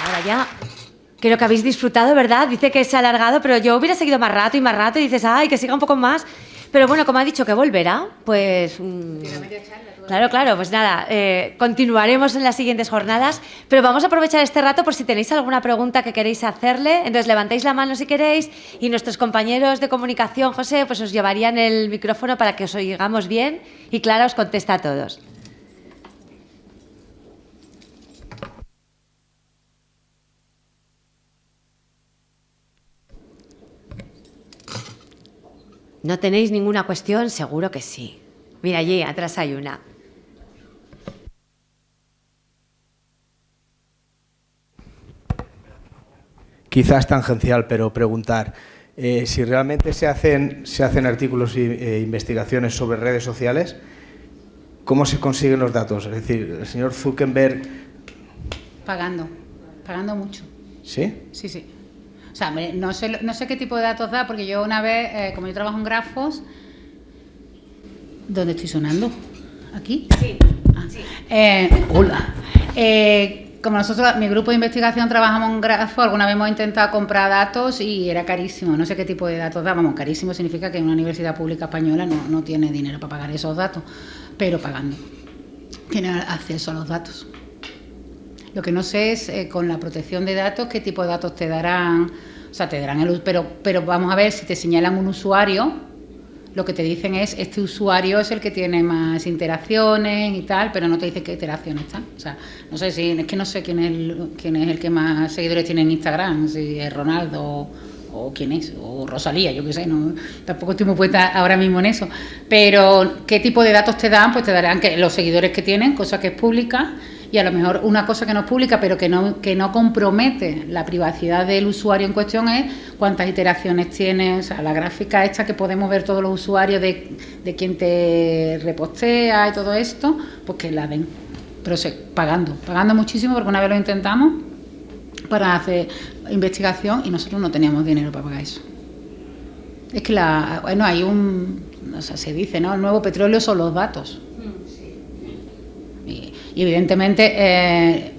Ahora ya creo que habéis disfrutado, ¿verdad? Dice que se ha alargado, pero yo hubiera seguido más rato y dices, ay, que siga un poco más. Pero bueno, como ha dicho que volverá, pues... Claro, pues nada, continuaremos en las siguientes jornadas, pero vamos a aprovechar este rato por si tenéis alguna pregunta que queréis hacerle. Entonces levantáis la mano si queréis y nuestros compañeros de comunicación, José, pues os llevarían el micrófono para que os oigamos bien y Clara os contesta a todos. ¿No tenéis ninguna cuestión? Seguro que sí. Mira, allí atrás hay una. Quizás tangencial, pero preguntar si realmente se hacen artículos e investigaciones sobre redes sociales, ¿cómo se consiguen los datos? Es decir, el señor Zuckerberg... Pagando mucho. ¿Sí? Sí. O sea, no sé qué tipo de datos da, porque yo una vez, como yo trabajo en grafos... ¿Dónde estoy sonando? ¿Aquí? Sí. Hola. Como nosotros, mi grupo de investigación trabajamos en grafos, alguna vez hemos intentado comprar datos y era carísimo. No sé qué tipo de datos da. Vamos, carísimo significa que una universidad pública española no tiene dinero para pagar esos datos, pero pagando. Tiene acceso a los datos. Lo que no sé es, con la protección de datos, qué tipo de datos te darán. O sea, te darán pero vamos a ver, si te señalan un usuario, lo que te dicen es, este usuario es el que tiene más interacciones y tal, pero no te dice qué interacciones están. O sea, no sé no sé quién es el que más seguidores tiene en Instagram, si es Ronaldo o quién es, o Rosalía, yo qué sé, no, tampoco estoy muy puesta ahora mismo en eso. Pero qué tipo de datos te dan, pues te darán que los seguidores que tienen, cosa que es pública, y a lo mejor una cosa que no es pública, pero que no compromete la privacidad del usuario en cuestión, es cuántas iteraciones tienes. O sea, la gráfica esta que podemos ver todos los usuarios de quien te repostea y todo esto, pues que la den, pero pagando muchísimo, porque una vez lo intentamos para hacer investigación y nosotros no teníamos dinero para pagar eso. Es que hay o sea, se dice, ¿no? El nuevo petróleo son los datos. Y evidentemente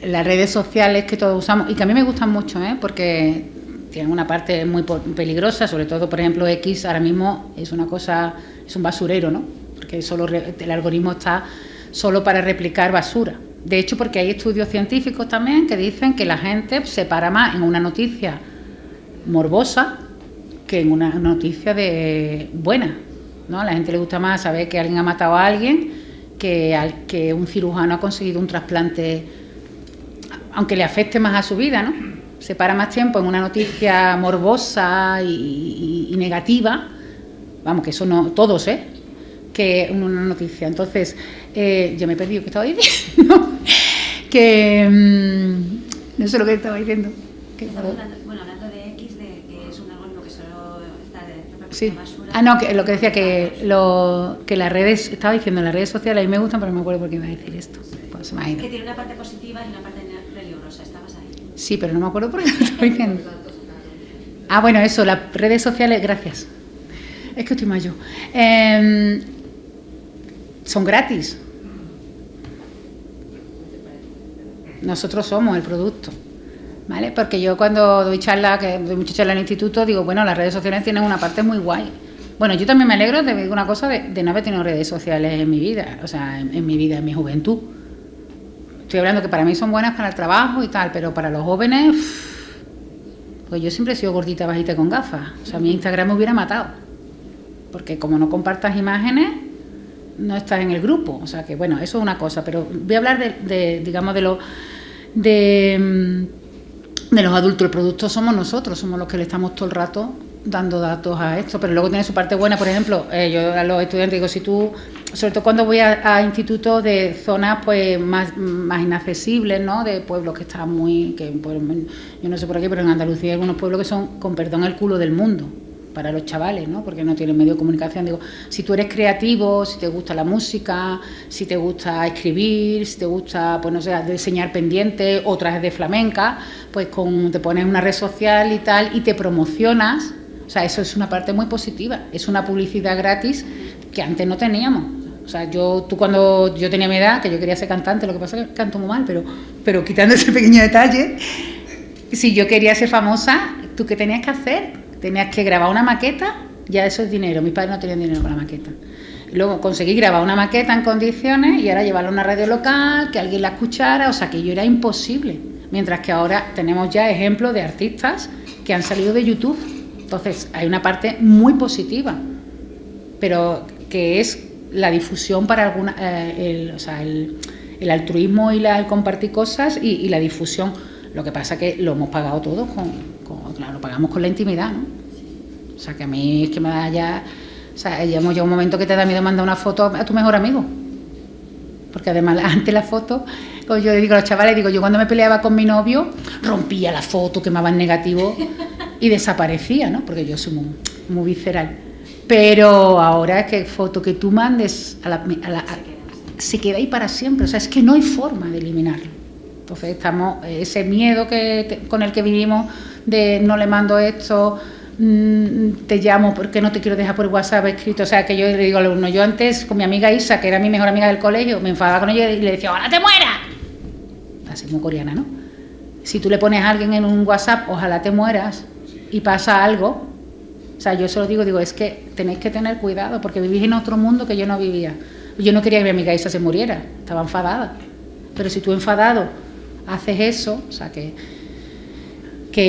las redes sociales que todos usamos, y que a mí me gustan mucho, porque tienen una parte muy peligrosa, sobre todo, por ejemplo, X ahora mismo es un basurero, ¿no? Porque el algoritmo está solo para replicar basura. De hecho, porque hay estudios científicos también que dicen que la gente se para más en una noticia morbosa que en una noticia buena, ¿no? A la gente le gusta más saber que alguien ha matado a alguien que un cirujano ha conseguido un trasplante, aunque le afecte más a su vida, ¿no? Se para más tiempo en una noticia morbosa y negativa, vamos, que eso no todos, que en una noticia. Entonces, yo me he perdido, ¿qué estaba diciendo? No sé lo que estaba diciendo. Hablando de X, que es un algoritmo que solo está de sí. basura. No, que lo que decía que las redes, estaba diciendo, las redes sociales a mí me gustan, pero no me acuerdo por qué iba a decir esto. Pues me ha ido. Que tiene una parte positiva y una parte peligrosa, estabas ahí. Sí, pero no me acuerdo por qué lo estaba diciendo. Bueno, eso, las redes sociales, gracias. Es que estoy mayor. Son gratis. Nosotros somos el producto, ¿vale? Porque yo cuando doy muchas charlas en el instituto, digo, bueno, las redes sociales tienen una parte muy guay. Bueno, yo también me alegro de una cosa de no haber tenido redes sociales en mi vida, o sea, en mi juventud. Estoy hablando que para mí son buenas para el trabajo y tal, pero para los jóvenes, pues yo siempre he sido gordita, bajita con gafas. O sea, mi Instagram me hubiera matado. Porque como no compartas imágenes, no estás en el grupo. O sea que, bueno, eso es una cosa. Pero voy a hablar digamos, de los adultos. El producto somos nosotros, somos los que le estamos todo el rato dando datos a esto. Pero luego tiene su parte buena. Por ejemplo, yo a los estudiantes digo, si tú, sobre todo cuando voy a institutos de zonas pues más inaccesibles, ¿no? De pueblos que están yo no sé por aquí, pero en Andalucía hay algunos pueblos que son, con perdón, el culo del mundo. para los chavales, ¿no? Porque no tienen medio de comunicación. Digo, si tú eres creativo, si te gusta la música, si te gusta escribir, si te gusta, pues no sé, diseñar pendientes o trajes de flamenca, pues te pones una red social y tal y te promocionas. O sea, eso es una parte muy positiva. Es una publicidad gratis que antes no teníamos. O sea, cuando yo tenía mi edad, que yo quería ser cantante, lo que pasa es que canto muy mal, pero quitando ese pequeño detalle, si yo quería ser famosa, ¿tú qué tenías que hacer? Tenías que grabar una maqueta, ya eso es dinero. Mis padres no tenían dinero para la maqueta. Luego conseguí grabar una maqueta en condiciones y ahora llevarla a una radio local, que alguien la escuchara, o sea, que yo era imposible. Mientras que ahora tenemos ya ejemplos de artistas que han salido de YouTube. Entonces, hay una parte muy positiva, pero que es la difusión para alguna, el altruismo y el compartir cosas y la difusión. Lo que pasa es que lo hemos pagado todos claro, lo pagamos con la intimidad, ¿no? O sea, que a mí es que me da ya... O sea, llega un momento que te da miedo mandar una foto a tu mejor amigo. Porque además, antes la foto, como yo le digo a los chavales, yo cuando me peleaba con mi novio, rompía la foto, quemaba en negativo y desaparecía, ¿no? Porque yo soy muy visceral. Pero ahora es que foto que tú mandes se queda ahí para siempre. O sea, es que no hay forma de eliminarlo. Entonces ese miedo con el que vivimos de no le mando esto, te llamo porque no te quiero dejar por WhatsApp escrito. O sea, que yo le digo al alumno, yo antes con mi amiga Isa, que era mi mejor amiga del colegio, me enfadaba con ella y le decía, ¡ojalá te mueras! Así muy coreana, ¿no? Si tú le pones a alguien en un WhatsApp, ojalá te mueras, y pasa algo, o sea, yo se lo digo, es que tenéis que tener cuidado porque vivís en otro mundo que yo no vivía. Yo no quería que mi amiga Isa se muriera, estaba enfadada. Pero si tú enfadado haces eso, o sea, que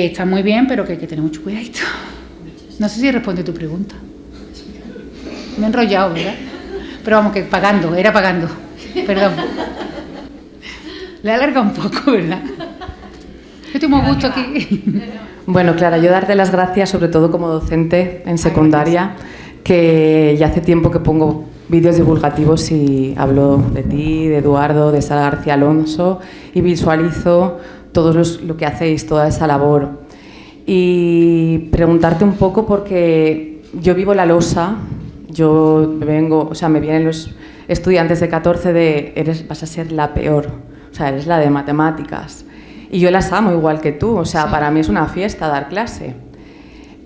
está muy bien, pero que hay que tener mucho cuidadito. No sé si responde tu pregunta. Me he enrollado, ¿verdad? Pero vamos, que era pagando. Perdón. Le he alargado un poco, ¿verdad? Yo tengo gusto aquí. Bueno, Clara, yo darte las gracias, sobre todo como docente en secundaria, que ya hace tiempo que pongo vídeos divulgativos y hablo de ti, de Eduardo, de Sara García Alonso y visualizo todo lo que hacéis, toda esa labor. Y preguntarte un poco porque yo vivo la losa, me vienen los estudiantes de 14 vas a ser la peor, o sea, eres la de matemáticas. Y yo las amo igual que tú, o sea, sí. Para mí es una fiesta dar clase.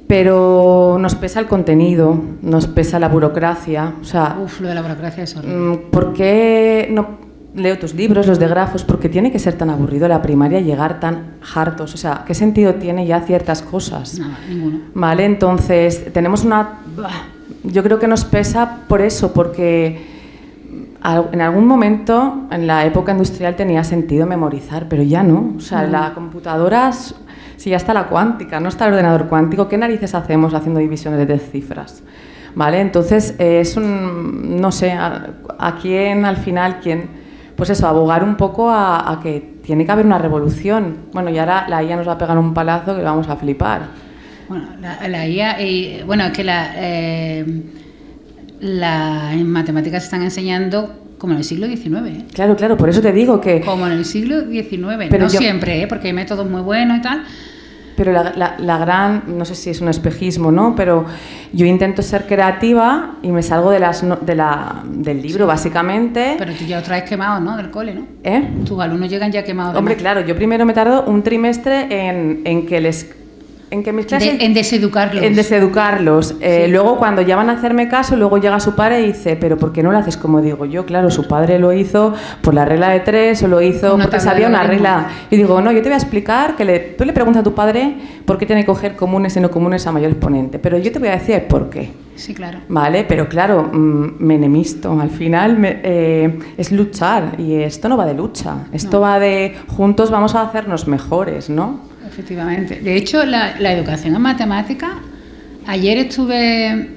Pero nos pesa el contenido, nos pesa la burocracia, o sea... Lo de la burocracia es horrible. ¿Por qué no leo tus libros, los de grafos? ¿Por qué tiene que ser tan aburrido la primaria, llegar tan hartos? O sea, ¿qué sentido tiene ya ciertas cosas? Nada, ninguno. Vale, entonces, tenemos yo creo que nos pesa por eso, porque en algún momento, en la época industrial, tenía sentido memorizar, pero ya no. O sea, la computadora... Si ya está la cuántica, no está el ordenador cuántico, ¿qué narices hacemos haciendo divisiones de 3 cifras? ¿Vale? Entonces, no sé, a quién al final, pues eso, abogar un poco a que tiene que haber una revolución. Bueno, y ahora la IA nos va a pegar un palazo que vamos a flipar. Bueno, la IA, es que en matemáticas se están enseñando como en el siglo XIX. ¿eh? Claro, por eso te digo que... Como en el siglo XIX, pero no siempre, porque hay métodos muy buenos y tal. Pero la gran, no sé si es un espejismo, ¿no? Pero yo intento ser creativa y me salgo del libro, básicamente. Pero tú ya os traes quemados, ¿no? Del cole, ¿no? ¿Eh? Tus alumnos llegan ya quemados. Hombre, claro, yo primero me tardo un trimestre en que mis clases... En deseducarlos. En deseducarlos. Sí. Luego, cuando ya van a hacerme caso, luego llega su padre y dice, ¿pero por qué no lo haces como digo yo? Claro, su padre lo hizo por la regla de 3 o lo hizo porque sabía una regla. Y digo, no, yo te voy a explicar que tú le preguntas a tu padre por qué tiene que coger comunes y no comunes a mayor exponente. Pero yo te voy a decir el por qué. Sí, claro. Vale, pero claro, me enemisto. Al final es luchar y esto no va de lucha. Esto va de juntos vamos a hacernos mejores, ¿no? Efectivamente. De hecho, la educación en matemática, ayer estuve...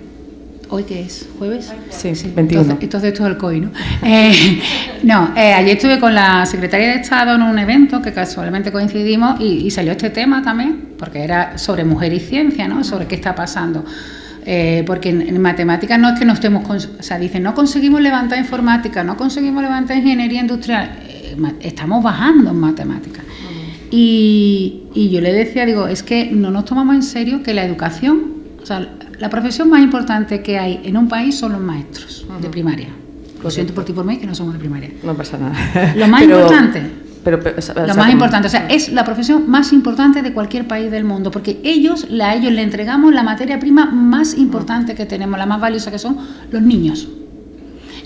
¿Hoy qué es? ¿Jueves? Sí, 21. Entonces esto es el COI, ¿no? Ayer estuve con la secretaria de Estado en un evento que casualmente coincidimos y salió este tema también, porque era sobre mujer y ciencia, ¿no? Sobre qué está pasando. Porque en matemáticas no es que no estemos... O sea, dicen, no conseguimos levantar informática, no conseguimos levantar ingeniería industrial. Estamos bajando en matemáticas. Y yo le decía, digo, es que no nos tomamos en serio que la educación, o sea, la profesión más importante que hay en un país son los maestros de primaria. Lo siento por ti por mí, que no somos de primaria. No pasa nada. Lo más importante. Lo más importante, o sea, es la profesión más importante de cualquier país del mundo, porque a ellos le entregamos la materia prima más importante que tenemos, la más valiosa, que son los niños.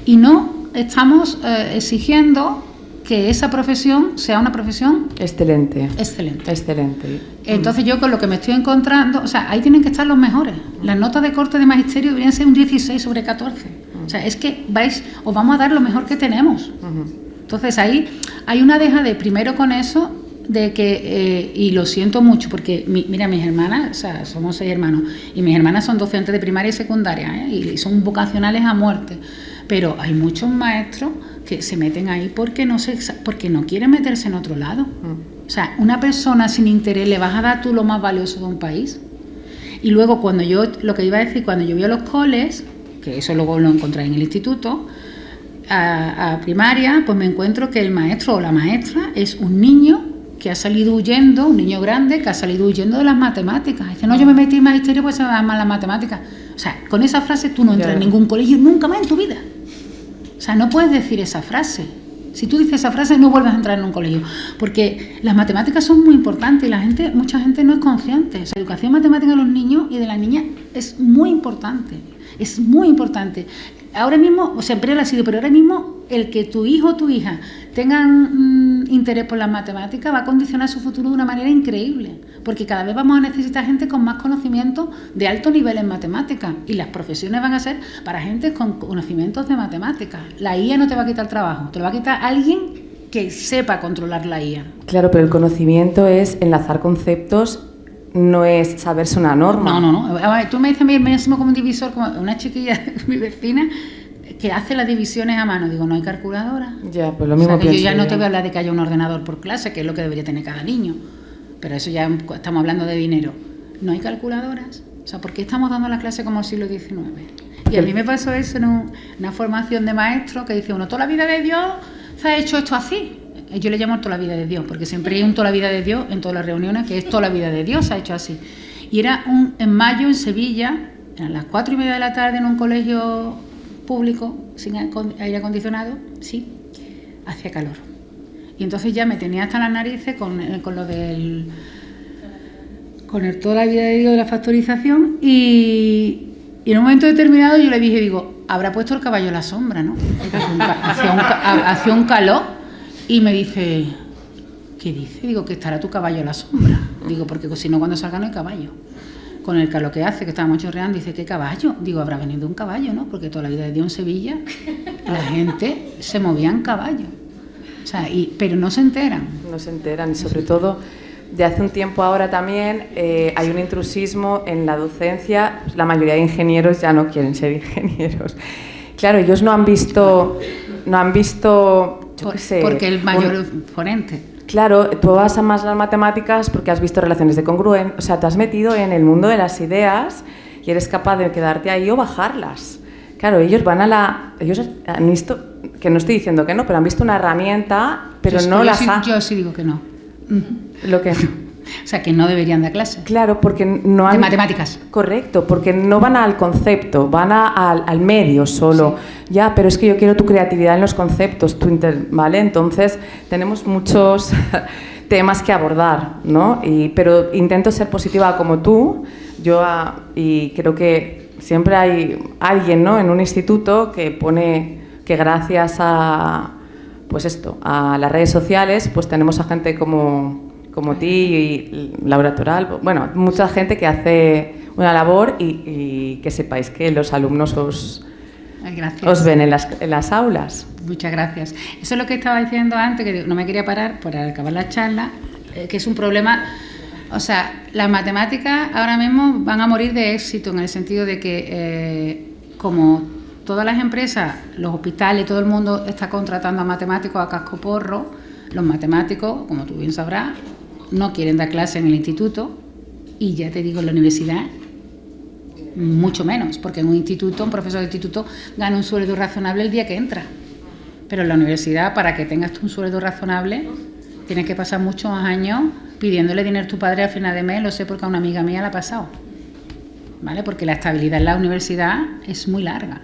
Y no estamos exigiendo que esa profesión sea una profesión excelente. Entonces yo con lo que me estoy encontrando, o sea, ahí tienen que estar los mejores. Las notas de corte de magisterio deberían ser un 16 sobre 14. O sea, es que os vamos a dar lo mejor que tenemos. Entonces ahí hay una deja de, primero con eso, de que, y lo siento mucho, porque mira, mis hermanas, o sea, somos 6 hermanos, y mis hermanas son docentes de primaria y secundaria, y son vocacionales a muerte. Pero hay muchos maestros que se meten ahí porque no quieren meterse en otro lado. O sea, una persona sin interés le vas a dar tú lo más valioso de un país. Y luego lo que iba a decir, cuando yo voy a los coles, que eso luego lo encontré en el instituto, a primaria, pues me encuentro que el maestro o la maestra es un niño que ha salido huyendo, un niño grande que ha salido huyendo de las matemáticas. Dice, no, yo me metí en magisterio porque se me dan mal las matemáticas. O sea, con esa frase tú no entras en ningún colegio nunca más en tu vida. O sea, no puedes decir esa frase. Si tú dices esa frase, no vuelves a entrar en un colegio. Porque las matemáticas son muy importantes y mucha gente no es consciente. O sea, la educación matemática de los niños y de las niñas es muy importante. Es muy importante. Ahora mismo, o siempre lo ha sido, pero ahora mismo el que tu hijo o tu hija tengan interés por las matemáticas va a condicionar su futuro de una manera increíble, porque cada vez vamos a necesitar gente con más conocimiento de alto nivel en matemáticas, y las profesiones van a ser para gente con conocimientos de matemáticas. La IA no te va a quitar el trabajo, te lo va a quitar alguien que sepa controlar la IA. Claro, pero el conocimiento es enlazar conceptos, no es saberse una norma. No. A ver, tú me dices a mí el máximo común divisor, como una chiquilla, mi vecina, que hace las divisiones a mano. Digo, no hay calculadora. Ya, pues lo mismo, o sea, que yo ya no te voy a hablar de que haya un ordenador por clase, que es lo que debería tener cada niño. Pero eso ya estamos hablando de dinero. No hay calculadoras. O sea, ¿por qué estamos dando las clases como siglo XIX? Y a mí me pasó eso en una formación de maestro, que dice uno, toda la vida de Dios se ha hecho esto así. Yo le llamo toda la vida de Dios, porque siempre hay un toda la vida de Dios en todas las reuniones, que es toda la vida de Dios se ha hecho así. Y era en mayo en Sevilla, eran las 4:30 de la tarde en un colegio público, sin aire acondicionado, sí, hacía calor. Y entonces ya me tenía hasta las narices con lo del... con el toda la vida de Dios de la factorización, y en un momento determinado yo le dije, digo, habrá puesto el caballo a la sombra, ¿no? Hacía un calor. Y me dice, ¿qué dice? Digo, que estará tu caballo a la sombra. Digo, porque si no, cuando salga no hay caballo. Con el calor que hace, que estábamos chorreando, dice, ¿qué caballo? Digo, habrá venido un caballo, ¿no? Porque toda la vida de Dios en Sevilla, la gente se movía en caballo. O sea, pero no se enteran. No se enteran, y sobre todo, de hace un tiempo ahora también hay un intrusismo en la docencia. La mayoría de ingenieros ya no quieren ser ingenieros. Claro, ellos no han visto yo qué sé, porque el mayor ponente. Claro, tú vas a más las matemáticas porque has visto relaciones de congruencia, o sea, te has metido en el mundo de las ideas y eres capaz de quedarte ahí o bajarlas. Claro, ellos ellos han visto, que no estoy diciendo que no, pero han visto una herramienta, pero yo sí digo que no. Lo que O sea, que no deberían dar clase. Claro, porque no han... De matemáticas. Correcto, porque no van al concepto, van al medio solo. Sí. Ya, pero es que yo quiero tu creatividad en los conceptos, ¿vale? Entonces, tenemos muchos temas que abordar, ¿no? Pero intento ser positiva como tú. Y creo que siempre hay alguien, ¿no?, en un instituto que pone que gracias a las redes sociales, pues tenemos a gente como ti y Laura Toral, bueno, mucha gente que hace una labor y que sepáis que los alumnos os ven en las aulas. Muchas gracias. Eso es lo que estaba diciendo antes, que no me quería parar para acabar la charla, que es un problema. O sea, las matemáticas ahora mismo van a morir de éxito, en el sentido de que como todas las empresas, los hospitales, todo el mundo está contratando a matemáticos a cascoporro, los matemáticos, como tú bien sabrás, no quieren dar clase en el instituto, y ya te digo, en la universidad mucho menos, porque en un instituto, un profesor de instituto gana un sueldo razonable el día que entra, pero en la universidad, para que tengas un sueldo razonable, tienes que pasar muchos años pidiéndole dinero a tu padre a final de mes. Lo sé porque a una amiga mía la ha pasado. ¿vale? Porque la estabilidad en la universidad es muy larga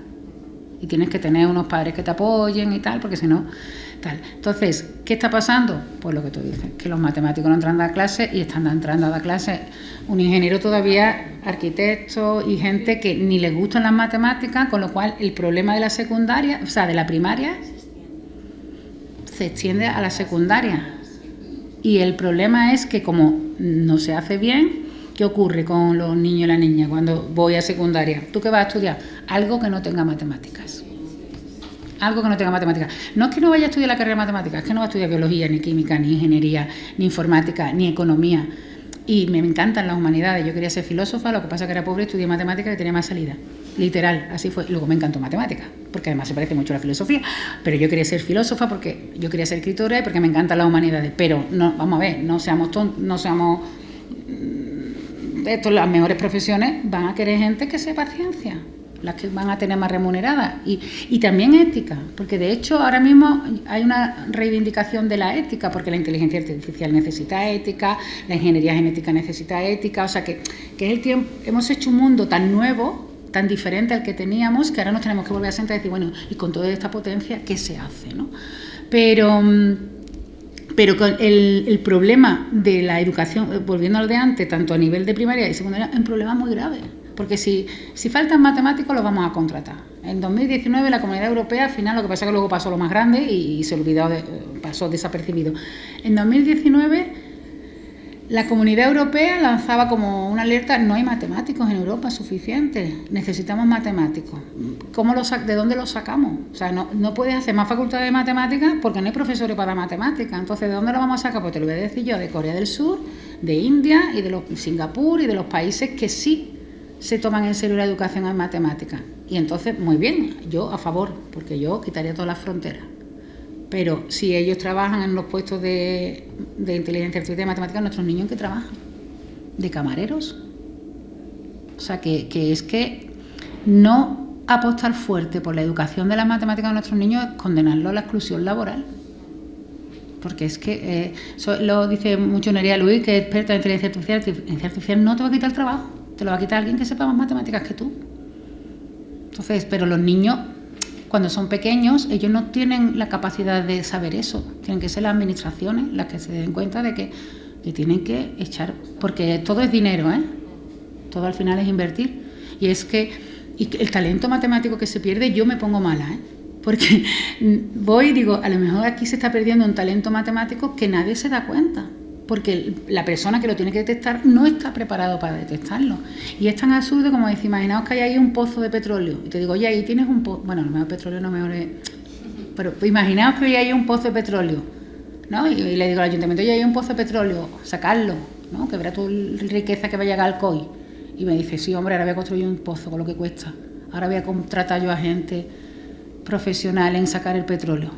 y tienes que tener unos padres que te apoyen y tal, porque si no, tal. Entonces, ¿qué está pasando? Pues lo que tú dices, que los matemáticos no entran a clase y están entrando a clase un ingeniero todavía, arquitecto y gente que ni les gustan las matemáticas, con lo cual el problema de la secundaria, o sea, de la primaria, se extiende a la secundaria. Y el problema es que como no se hace bien, ¿qué ocurre con los niños y las niñas cuando voy a secundaria? ¿Tú qué vas a estudiar? Algo que no tenga matemáticas. Algo que no tenga matemáticas. No es que no vaya a estudiar la carrera de matemáticas, es que no va a estudiar biología, ni química, ni ingeniería, ni informática, ni economía. Y me encantan las humanidades. Yo quería ser filósofa, lo que pasa es que era pobre, estudié matemáticas y tenía más salida. Literal, así fue. Luego me encantó matemáticas, porque además se parece mucho a la filosofía. Pero yo quería ser filósofa porque yo quería ser escritora y porque me encantan las humanidades. Pero no, vamos a ver, no seamos tontos, no seamos... las mejores profesiones van a querer gente que sepa ciencia, las que van a tener más remuneradas y también ética, porque de hecho ahora mismo hay una reivindicación de la ética, porque la inteligencia artificial necesita ética, la ingeniería genética necesita ética, o sea que es el tiempo, hemos hecho un mundo tan nuevo, tan diferente al que teníamos, que ahora nos tenemos que volver a sentar y decir, bueno, y con toda esta potencia, ¿qué se hace? ¿No? Pero con el problema de la educación, volviendo al de antes, tanto a nivel de primaria y secundaria, es un problema muy grave. Porque si faltan matemáticos, los vamos a contratar. En 2019 la Comunidad Europea, al final, lo que pasa es que luego pasó lo más grande y se olvidó, pasó desapercibido. En 2019 la Comunidad Europea lanzaba como una alerta: no hay matemáticos en Europa suficientes, necesitamos matemáticos. ¿De dónde los sacamos? O sea, no puedes hacer más facultades de matemáticas porque no hay profesores para matemáticas. Entonces, ¿de dónde lo vamos a sacar? Pues te lo voy a decir yo, de Corea del Sur, de India y de Singapur y de los países que sí se toman en serio la educación en matemáticas. Y entonces, muy bien, yo a favor, porque yo quitaría todas las fronteras. Pero si ellos trabajan en los puestos de inteligencia artificial y matemáticas, nuestros niños ¿en qué trabajan? ¿De camareros? O sea, que es que no apostar fuerte por la educación de las matemáticas de nuestros niños es condenarlo a la exclusión laboral. Porque es que, eso lo dice mucho Nerea Luis, que es experta en inteligencia artificial. La inteligencia artificial no te va a quitar el trabajo, te lo va a quitar alguien que sepa más matemáticas que tú. Entonces, pero los niños, cuando son pequeños, ellos no tienen la capacidad de saber eso. Tienen que ser las administraciones las que se den cuenta de que tienen que echar... Porque todo es dinero, ¿eh? Todo al final es invertir. Y es que el talento matemático que se pierde, yo me pongo mala, ¿eh? Porque voy y digo, a lo mejor aquí se está perdiendo un talento matemático que nadie se da cuenta. Porque la persona que lo tiene que detectar no está preparado para detectarlo. Y es tan absurdo como decir, imaginaos que hay ahí un pozo de petróleo. Y te digo, oye, ahí tienes un pozo... Bueno, a lo mejor petróleo no mejor es... Pero imaginaos que hay ahí un pozo de petróleo, ¿no? Y le digo al ayuntamiento, oye, hay un pozo de petróleo, sacarlo, ¿no? Que verá tu riqueza que va a llegar al COI. Y me dice, sí, hombre, ahora voy a construir un pozo con lo que cuesta. Ahora voy a contratar yo a gente profesional en sacar el petróleo.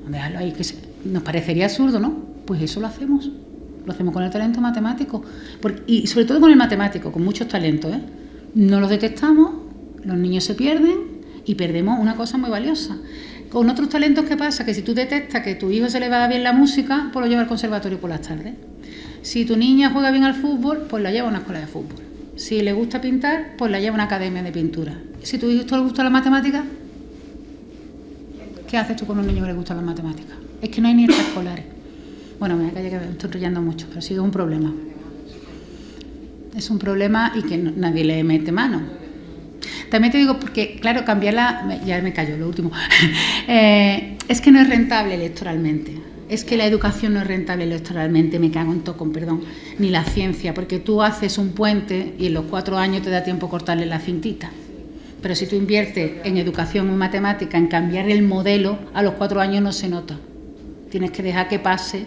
Déjalo ahí, que nos parecería absurdo, ¿no? Pues eso lo hacemos. Lo hacemos con el talento matemático. Y sobre todo con el matemático, con muchos talentos, ¿eh? No los detectamos, los niños se pierden y perdemos una cosa muy valiosa. Con otros talentos, ¿qué pasa? Que si tú detectas que a tu hijo se le va bien la música, pues lo lleva al conservatorio por las tardes. Si tu niña juega bien al fútbol, pues la lleva a una escuela de fútbol. Si le gusta pintar, pues la lleva a una academia de pintura. Si a tu hijo le gusta la matemática, ¿qué haces tú con un niño que le gusta las matemáticas? Es que no hay ni extraescolares. Bueno, me callo que me estoy enrollando mucho, pero sí es un problema. Es un problema y que nadie le mete mano. También te digo, porque, claro, cambiarla... Ya me callo, lo último. Es que no es rentable electoralmente. Es que la educación no es rentable electoralmente, me cago en todo, con perdón, ni la ciencia, porque tú haces un puente y en los 4 años te da tiempo a cortarle la cintita. Pero si tú inviertes en educación, en matemática, en cambiar el modelo, a los 4 años no se nota. Tienes que dejar que pase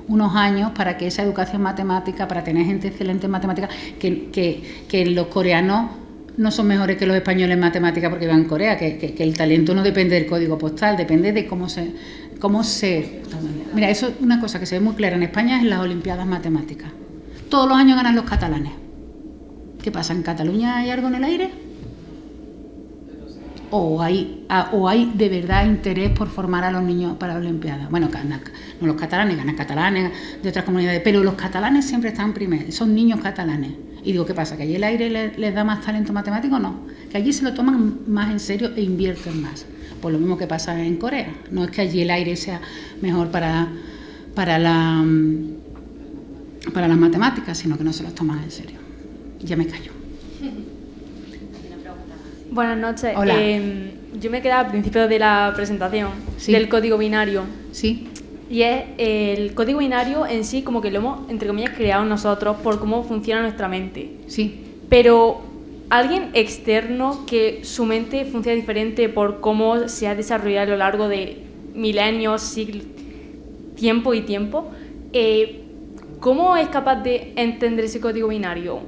unos años para que esa educación matemática, para tener gente excelente en matemáticas, que los coreanos no son mejores que los españoles en matemáticas porque van a Corea, que el talento no depende del código postal, depende de cómo se... Mira, eso es una cosa que se ve muy clara en España, es en las Olimpiadas Matemáticas. Todos los años ganan los catalanes. ¿Qué pasa? ¿En Cataluña hay algo en el aire? o hay de verdad interés por formar a los niños para la Olimpiada. Bueno, no los catalanes, ganan catalanes de otras comunidades, pero los catalanes siempre están primero, son niños catalanes. Y digo, ¿qué pasa? ¿Que allí el aire les da más talento matemático? No, que allí se lo toman más en serio e invierten más. Pues lo mismo que pasa en Corea. No es que allí el aire sea mejor para las matemáticas, sino que no se los toman en serio. Ya me callo. Buenas noches. Hola. Yo me quedaba al principio de la presentación del código binario. Sí. Y es el código binario en sí, como que lo hemos, entre comillas, creado nosotros por cómo funciona nuestra mente. Sí. Pero alguien externo que su mente funciona diferente por cómo se ha desarrollado a lo largo de milenios, siglos, tiempo y tiempo, ¿cómo es capaz de entender ese código binario?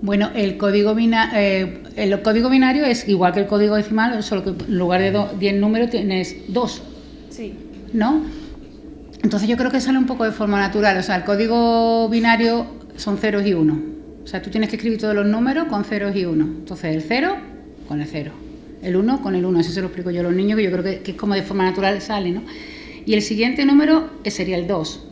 Bueno, el código binario es igual que el código decimal, solo que en lugar de 10 números tienes 2. Sí. ¿No? Entonces yo creo que sale un poco de forma natural. O sea, el código binario son ceros y unos. O sea, tú tienes que escribir todos los números con ceros y unos. Entonces el 0 con el 0, el 1 con el 1. Así se lo explico yo a los niños, que yo creo que es como de forma natural sale, ¿no? Y el siguiente número sería el 2.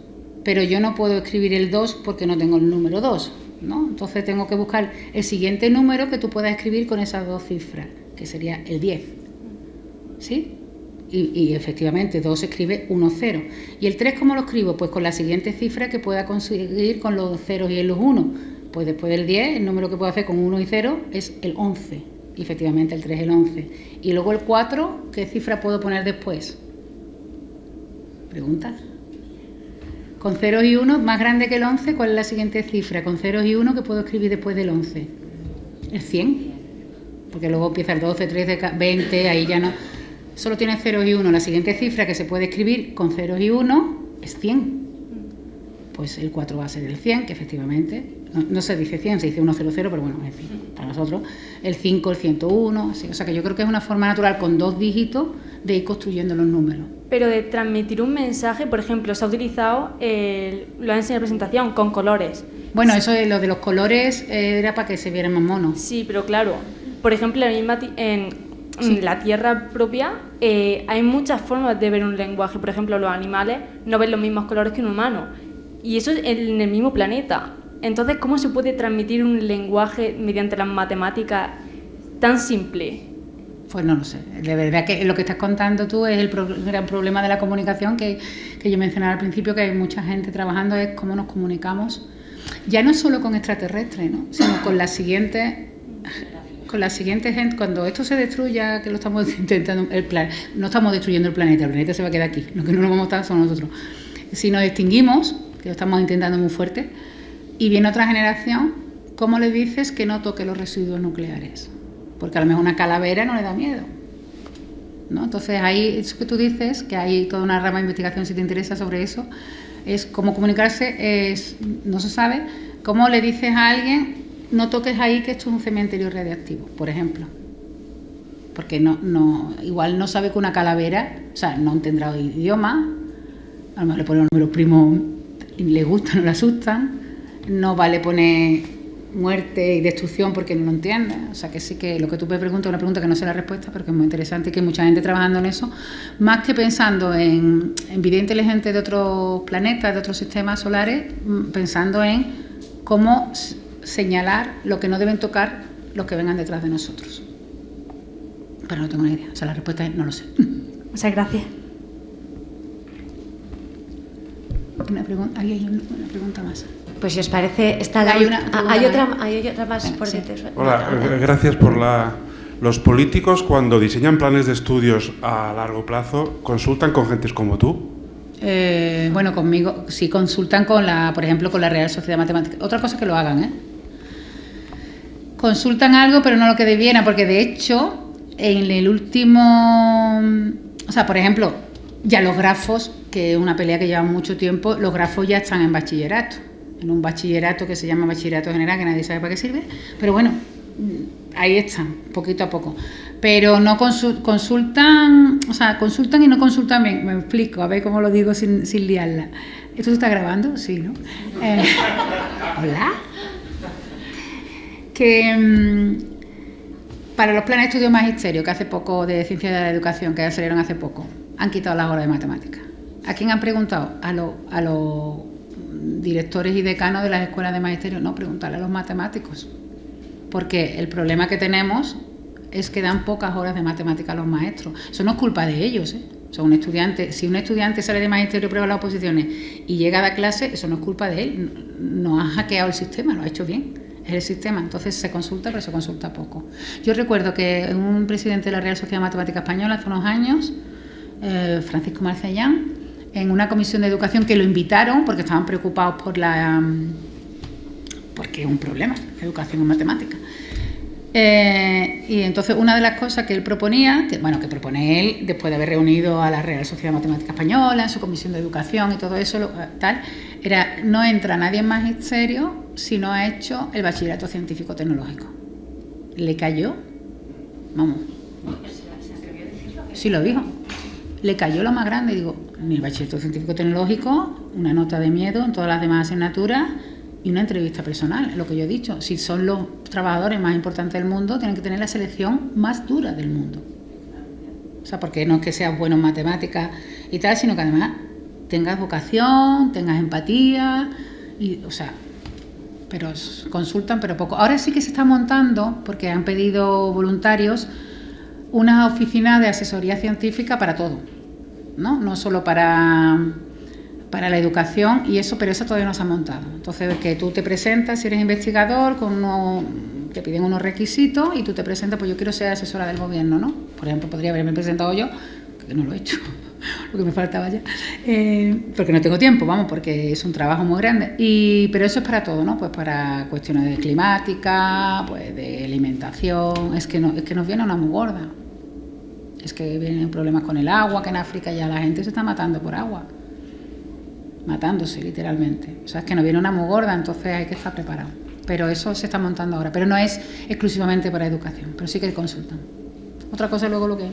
Pero yo no puedo escribir el 2 porque no tengo el número 2, ¿no? Entonces tengo que buscar el siguiente número que tú puedas escribir con esas dos cifras, que sería el 10. ¿Sí? Y efectivamente 2 se escribe 1, 0. ¿Y el 3 cómo lo escribo? Pues con la siguiente cifra que pueda conseguir con los ceros y los 1. Pues después del 10, el número que puedo hacer con 1 y 0 es el 11. Y efectivamente el 3 es el 11. Y luego el 4, ¿qué cifra puedo poner después? ¿Preguntas? Con ceros y 1, más grande que el 11, ¿cuál es la siguiente cifra? Con ceros y 1, ¿qué puedo escribir después del 11? El 100. Porque luego empieza el 12, 13, 20, ahí ya no. Solo tiene ceros y 1. La siguiente cifra que se puede escribir con ceros y 1 es 100. Pues el 4 va a ser el 100, que efectivamente, no se dice 100, se dice 100, pero bueno, en fin, para nosotros, el 5, el 101, así. O sea que yo creo que es una forma natural con 2 dígitos de ir construyendo los números. Pero de transmitir un mensaje, por ejemplo, se ha utilizado, lo han enseñado en la presentación, con colores. Bueno, eso de lo de los colores era para que se vieran más monos. Sí, pero claro, por ejemplo, en la Tierra propia hay muchas formas de ver un lenguaje. Por ejemplo, los animales no ven los mismos colores que un humano. Y eso es en el mismo planeta. Entonces, ¿cómo se puede transmitir un lenguaje mediante las matemáticas tan simple? Pues no lo sé. De verdad que lo que estás contando tú es el gran problema de la comunicación que yo mencionaba al principio, que hay mucha gente trabajando, es cómo nos comunicamos. Ya no solo con extraterrestres, ¿no? Sino con la siguiente gente. Cuando esto se destruya, que lo estamos intentando, no estamos destruyendo el planeta se va a quedar aquí. Lo que no nos vamos a estar son nosotros. Si nos extinguimos, que lo estamos intentando muy fuerte, y viene otra generación, ¿cómo le dices que no toque los residuos nucleares? Porque a lo mejor una calavera no le da miedo, ¿no? Entonces ahí, eso que tú dices, que hay toda una rama de investigación si te interesa sobre eso, es cómo comunicarse, no se sabe, cómo le dices a alguien, no toques ahí que esto es un cementerio radiactivo, por ejemplo. Porque igual no sabe que una calavera, o sea, no tendrá idioma, a lo mejor le pone un número primo y le gustan o le asustan, no vale poner muerte y destrucción porque no lo entiende. O sea que sí, que lo que tú me preguntas es una pregunta que no sé la respuesta, pero que es muy interesante y que hay mucha gente trabajando en eso, más que pensando en vida inteligente de otros planetas, de otros sistemas solares, pensando en cómo señalar lo que no deben tocar los que vengan detrás de nosotros. Pero no tengo ni idea. O sea, la respuesta es no lo sé. Muchas gracias. Hay una pregunta más. Pues si os parece, hay otra más por detrás. Hola, gracias por los políticos cuando diseñan planes de estudios a largo plazo, ¿consultan con gentes como tú? Bueno, conmigo sí consultan por ejemplo, con la Real Sociedad Matemática. Otra cosa es que lo hagan, Consultan algo, pero no lo que debiera, porque de hecho, en el último... O sea, por ejemplo, ya los grafos, que es una pelea que lleva mucho tiempo, los grafos ya están en bachillerato. En un bachillerato que se llama Bachillerato General, que nadie sabe para qué sirve, pero bueno, ahí están, poquito a poco. Pero no consultan, o sea, consultan y no consultan bien, me explico, a ver cómo lo digo sin liarla. ¿Esto se está grabando? Sí, ¿no? Hola. Que Para los planes de estudio magisterio, que hace poco, de ciencia de la educación, que salieron hace poco, han quitado las horas de matemáticas. ¿A quién han preguntado? A los directores y decanos de las escuelas de magisterio. No, preguntarle a los matemáticos. Porque el problema que tenemos es que dan pocas horas de matemáticas a los maestros. Eso no es culpa de ellos, ¿eh? O sea, si un estudiante sale de magisterio, prueba las oposiciones y llega a dar clase, eso no es culpa de él. No ha hackeado el sistema, lo ha hecho bien. Es el sistema, entonces se consulta, pero se consulta poco. Yo recuerdo que un presidente de la Real Sociedad Matemática Española hace unos años, Francisco Marcellán, en una comisión de educación que lo invitaron porque estaban preocupados porque es un problema, la educación en matemáticas. Y entonces una de las cosas que él proponía, que propone él después de haber reunido a la Real Sociedad Matemática Española en su comisión de educación y todo eso, era no entra nadie en magisterio si no ha hecho el bachillerato científico-tecnológico. Le cayó, vamos. Sí lo dijo. Le cayó lo más grande, digo, ni el bachillerato científico-tecnológico, una nota de miedo en todas las demás asignaturas y una entrevista personal, es lo que yo he dicho. Si son los trabajadores más importantes del mundo, tienen que tener la selección más dura del mundo. O sea, porque no es que seas bueno en matemáticas y tal, sino que además tengas vocación, tengas empatía, y, o sea, pero consultan, pero poco. Ahora sí que se está montando, porque han pedido voluntarios, una oficina de asesoría científica para todo, ¿no? No solo para la educación y eso, pero eso todavía no se ha montado. Entonces, que tú te presentas, si eres investigador, te piden unos requisitos y tú te presentas, pues yo quiero ser asesora del gobierno, ¿no? Por ejemplo, podría haberme presentado yo, que no lo he hecho, lo que me faltaba ya, porque no tengo tiempo, vamos, porque es un trabajo muy grande. Pero eso es para todo, ¿no? Pues para cuestiones de climática, pues de alimentación, es que nos viene una muy gorda. Es que vienen problemas con el agua, que en África ya la gente se está matando por agua. Matándose, literalmente. O sea, es que nos viene una muy gorda, entonces hay que estar preparado. Pero eso se está montando ahora. Pero no es exclusivamente para educación, pero sí que consultan. Otra cosa luego lo que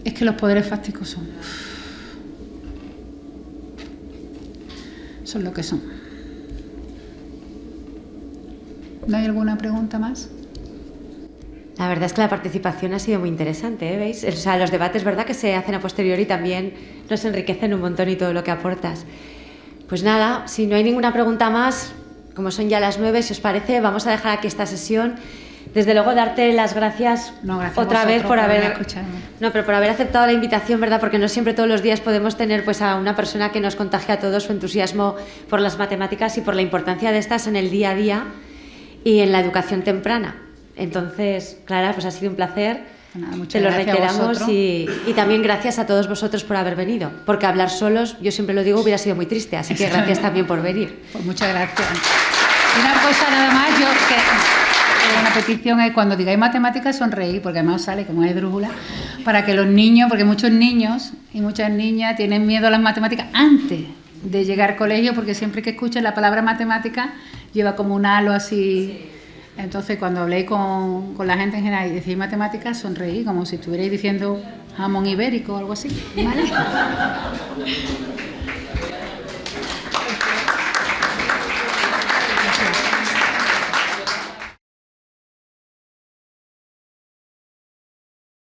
es que los poderes fácticos son lo que son. ¿No hay alguna pregunta más? La verdad es que la participación ha sido muy interesante, ¿eh? ¿Veis? O sea, los debates, ¿verdad?, que se hacen a posteriori también nos enriquecen un montón y todo lo que aportas. Pues nada, si no hay ninguna pregunta más, como son ya las 9, si os parece, vamos a dejar aquí esta sesión. Desde luego, darte las gracias, otra vez por haber aceptado la invitación, ¿verdad? Porque no siempre todos los días podemos tener pues a una persona que nos contagie a todos su entusiasmo por las matemáticas y por la importancia de estas en el día a día y en la educación temprana. Entonces, Clara, pues ha sido un placer. Te lo reiteramos y también gracias a todos vosotros por haber venido, porque hablar solos, yo siempre lo digo, hubiera sido muy triste, así que gracias también por venir. Pues muchas gracias. Una cosa nada más, una petición es cuando digáis matemáticas sonreír, porque además sale como una drújula, para que los niños, porque muchos niños y muchas niñas tienen miedo a las matemáticas antes de llegar al colegio, porque siempre que escuchan la palabra matemática lleva como un halo así. Sí. Entonces, cuando habléis con la gente en general y decís matemáticas, sonreí, como si estuvierais diciendo jamón ibérico o algo así, ¿vale?